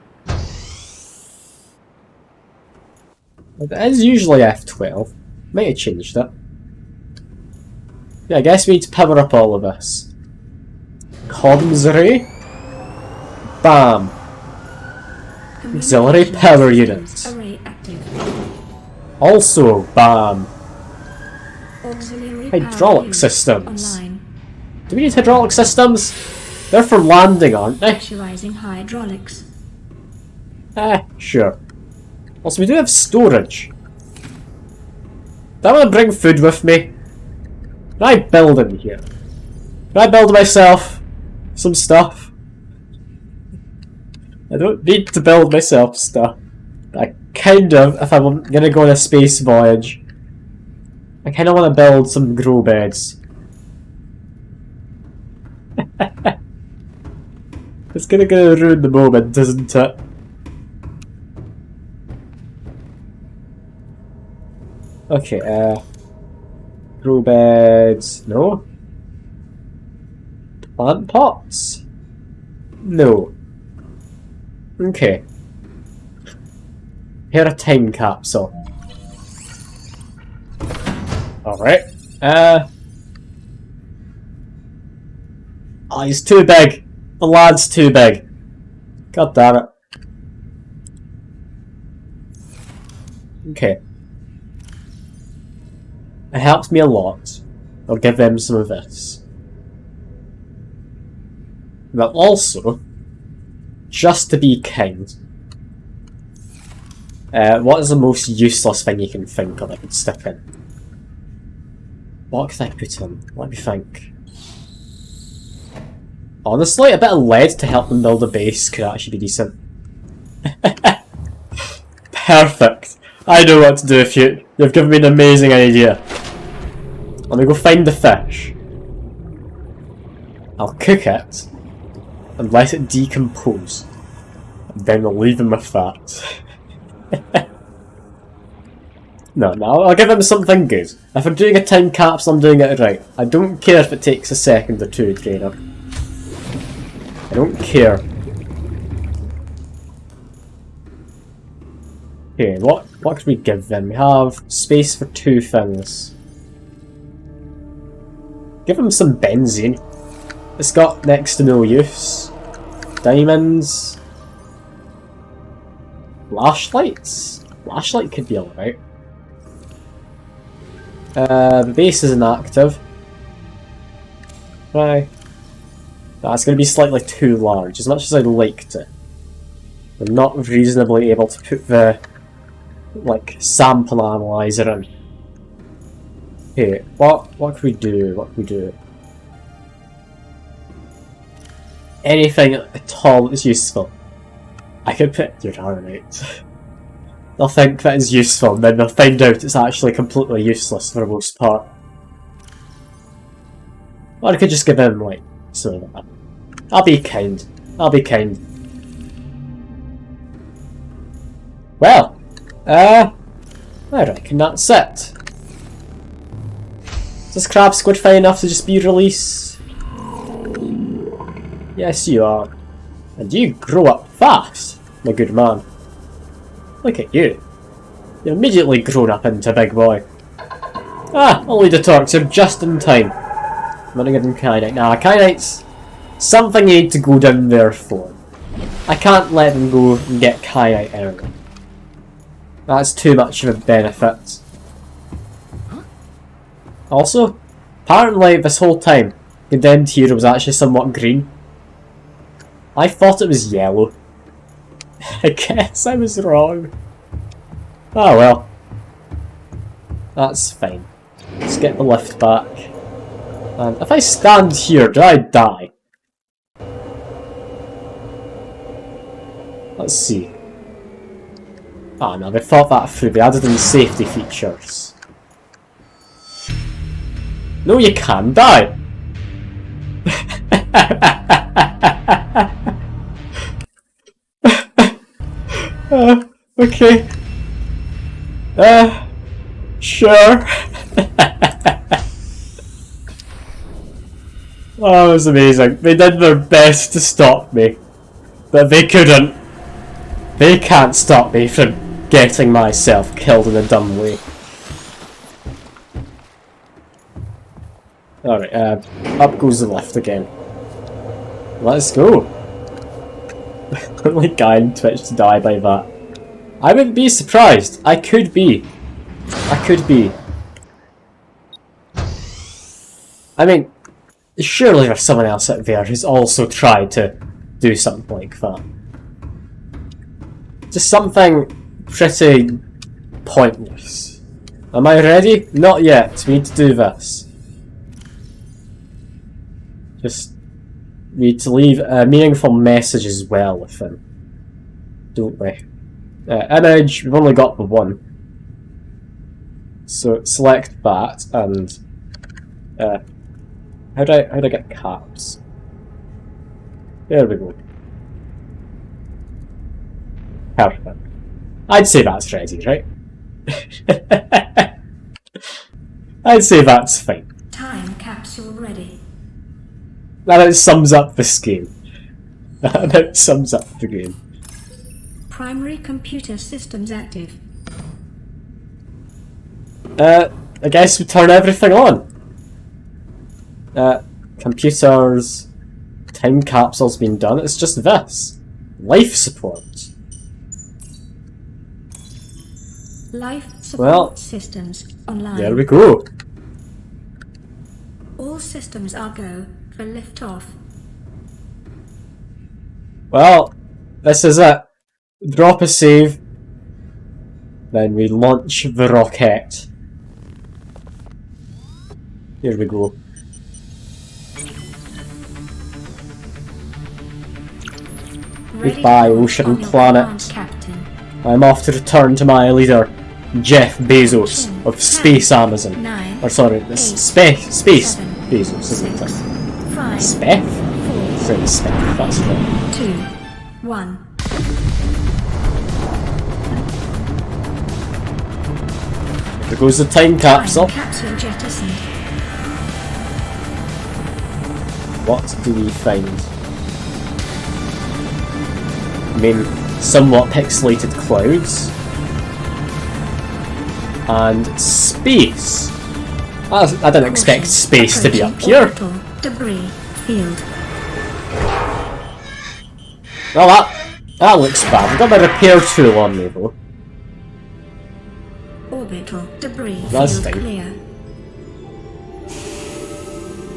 It is usually F12. Might have changed it. Yeah, I guess we need to power up all of this. Comms array. Bam. Auxiliary power units. Also, bam. Hydraulic systems. Do we need hydraulic systems? They're for landing, aren't they? Specializing hydraulics. Sure. Also, we do have storage. Do I want to bring food with me? Can I build in here? Can I build myself some stuff? I don't need to build myself stuff. I kind of, if I'm gonna go on a space voyage, I kind of want to build some grow beds. It's gonna ruin the moment, isn't it? Okay, grow beds, no. Plant pots? No. Okay. Here a time capsule. Alright. Oh, he's too big. The lad's too big. God damn it. Okay. It helps me a lot. I'll give them some of this. But also, just to be kind, what is the most useless thing you can think of I could stick in? What could I put in? Let me think. Honestly, a bit of lead to help them build a base could actually be decent. Perfect. I know what to do with you. You've given me an amazing idea. Let me go find the fish. I'll cook it and let it decompose. And then we'll leave him with that. No, I'll give him something good. If I'm doing a time capsule, I'm doing it right. I don't care if it takes a second or two, trainer. I don't care. Okay, what could we give them? We have space for 2 things. Give him some benzene. It's got next to no use. Diamonds. Flashlights? Flashlight could be alright. The base is inactive. Right. That's going to be slightly too large, as much as I'd like to. I'm not reasonably able to put the, like, sample analyzer in. Okay, what can we do? What can we do? Anything at all that's useful. I could put uranite. They'll think that is useful, and then they'll find out it's actually completely useless for the most part. Or I could just give him, like, some of that. I'll be kind. I'll be kind. Well, I reckon that's it. Is this crab squid fine enough to just be released? Yes, you are. And you grow up fast, my good man. Look at you. You're immediately grown up into a big boy. Ah, only the torques are just in time. I'm gonna give them kyanite. Now, kyanite's something you need to go down there for. I can't let them go and get kyanite early. That's too much of a benefit. Also, apparently this whole time, Condemned Hero was actually somewhat green. I thought it was yellow. I guess I was wrong. Oh well. That's fine. Let's get the lift back. And if I stand here, do I die? Let's see. Ah no, they thought that through. They added in safety features. No, you can die! Okay. Sure. Oh, it was amazing. They did their best to stop me. But they couldn't. They can't stop me from getting myself killed in a dumb way. Alright, up goes the lift again. Let's go. Only guy in Twitch to die by that. I wouldn't be surprised. I could be. I could be. I mean, surely there's someone else out there who's also tried to do something like that. Just something pretty pointless. Am I ready? Not yet. We need to do this. just need to leave a meaningful message as well with him, don't we? Image, we've only got the one. So select that and how do I get caps? There we go. Perfect. I'd say that's ready, right? I'd say that's fine. Time capsule ready. That sums up this game. That sums up the game. Primary computer systems active. I guess we turn everything on. Computers, time capsule's been done. It's just this. Life support. Life support Well, systems online. there we go. All systems are go for liftoff. Well, this is it. Drop a save. Then we launch the rocket. Here we go. Ready Goodbye, to launch ocean on your planet. command, Captain. I'm off to return to my leader, Jeff Bezos of Space Amazon. 9, Or sorry, this Space Bezos, isn't it? 5, Speth? 4, Sorry, Speth, that's right. 2, 1. There goes the time capsule. Time capsule jettisoned. What do we find? I mean, somewhat pixelated clouds. And space. I didn't expect space to be up here. Orbital debris field. Well, that looks bad. I've got my repair tool on me though. Orbital debris That's field fine. clear.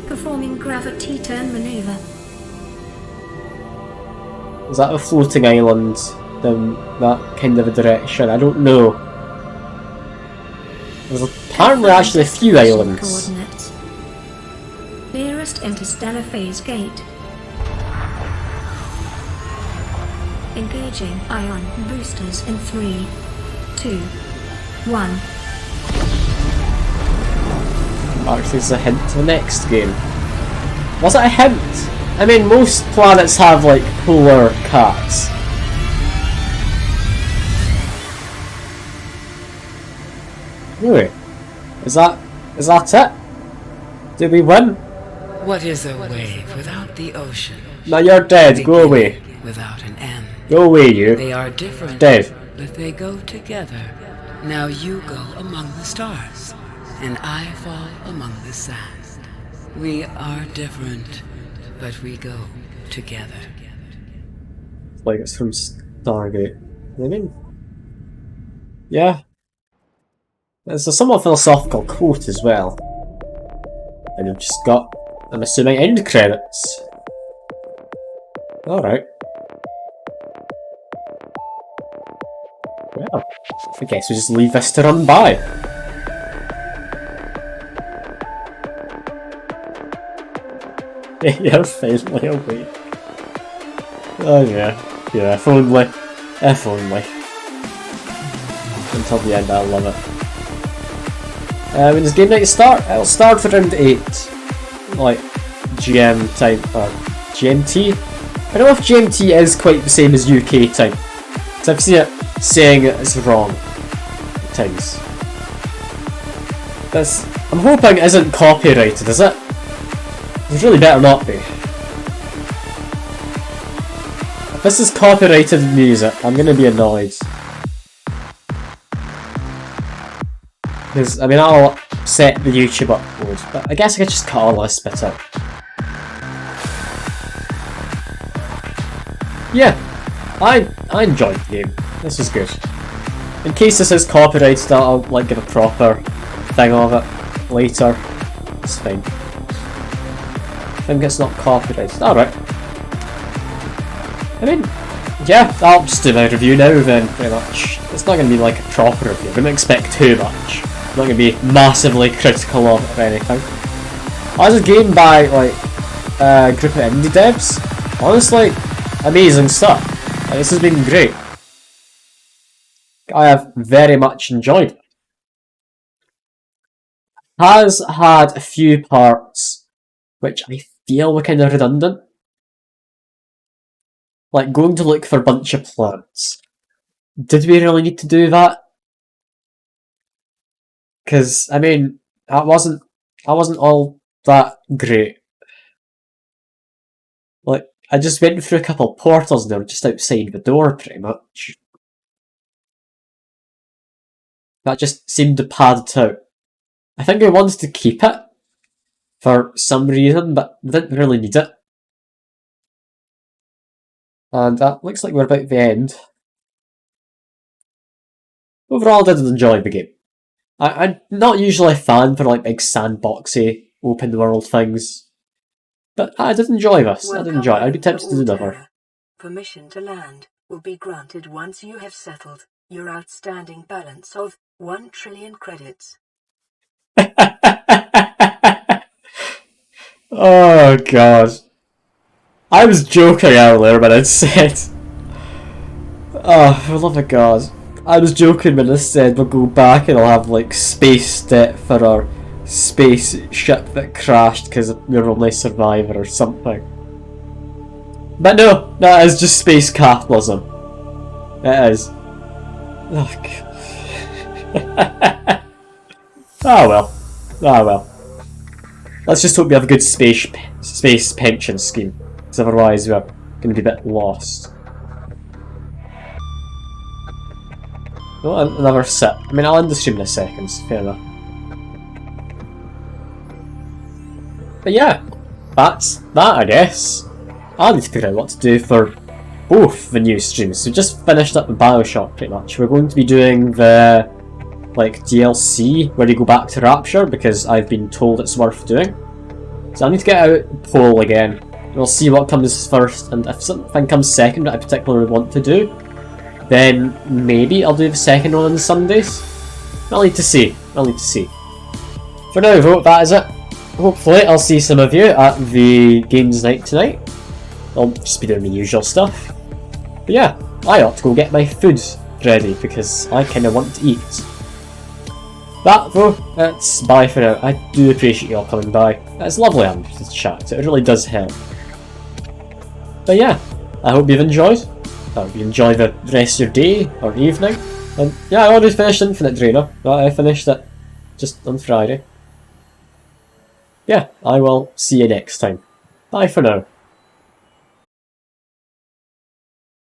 Performing gravity turn maneuver. Is that a floating island down that kind of a direction? I don't know. There's apparently actually a few islands. Coordinates. Nearest interstellar phase gate. Engaging ion boosters in 3, 2, 1. Actually, there's a hint to the next game. Was it a hint? I mean, most planets have like polar caps. Anyway, is that it? Did we win? What is a wave without the ocean? No, you're dead. Go away. Without an end. Go away, you. They are different, Dead. but they go together. Now you go among the stars, and I fall among the sand. We are different, but we go together. Like it's from Stargate. I mean, yeah. It's a somewhat philosophical quote as well. And we've just got, I'm assuming, end credits. Alright. Well, I guess we just leave this to run by. You're finally awake. Oh yeah. Yeah, if only. If only. Until the end, I love it. When does game night start? It'll start around 8. Like, GM time, or GMT? I don't know if GMT is quite the same as UK time. Because I've seen it saying it's wrong at times. This, I'm hoping isn't copyrighted, is it? It really better not be. If this is copyrighted music, I'm gonna be annoyed. Because, I mean, I'll set the YouTube upload, but I guess I could just cut all this bit out. Yeah, I enjoyed the game. This was good. In case this is copyrighted, I'll like give a proper thing of it later. It's fine. I think it's not copyrighted. Alright. I mean, yeah, I'll just do my review now then, pretty much. It's not going to be like a proper review. I wouldn't expect too much. I'm not going to be massively critical of it or anything. As a game by, like, group of indie devs. Honestly, amazing stuff. This has been great. I have very much enjoyed it. Has had a few parts which I feel were kind of redundant. Like going to look for a bunch of plants. Did we really need to do that? Because, I mean, I wasn't all that great. Like, I just went through a couple of portals and they were just outside the door, pretty much. That just seemed to pad it out. I think I wanted to keep it for some reason, but we didn't really need it. And that looks like we're about the end. Overall, I did enjoy the game. I'm not usually a fan for like big sandboxy, open world things. But I did enjoy this. I did enjoy it. I'd be tempted to do another. Permission to land will be granted once you have settled your outstanding balance of 1 trillion credits. Oh god. I was joking earlier when I said... Oh, for the love of God. I was joking when I said we'll go back and I'll have like space debt for our spaceship that crashed because we're only a survivor or something. But no, that is just space capitalism. It is. Oh, God. Oh well. Oh well. Let's just hope we have a good space pension scheme, because otherwise we're going to be a bit lost. Oh, another sip. I mean, I'll end the stream in a second, fair enough. But yeah, that's that, I guess. I need to figure out what to do for both the new streams. We just finished up the Bioshock pretty much. We're going to be doing the like DLC where you go back to Rapture because I've been told it's worth doing. So I need to get out a poll again. We'll see what comes first, and if something comes second that I particularly want to do, then maybe I'll do the second one on Sundays. I'll need to see. I'll need to see. For now, though, that is it. Hopefully, I'll see some of you at the games night tonight. I'll just be doing the usual stuff. But yeah, I ought to go get my food ready because I kind of want to eat. That, though, it's bye for now. I do appreciate you all coming by. It's lovely having to chat. It really does help. But yeah, I hope you've enjoyed. I hope you enjoy the rest of your day or evening. And yeah, I already finished Infinite Drainer. I finished it just on Friday. Yeah, I will see you next time. Bye for now.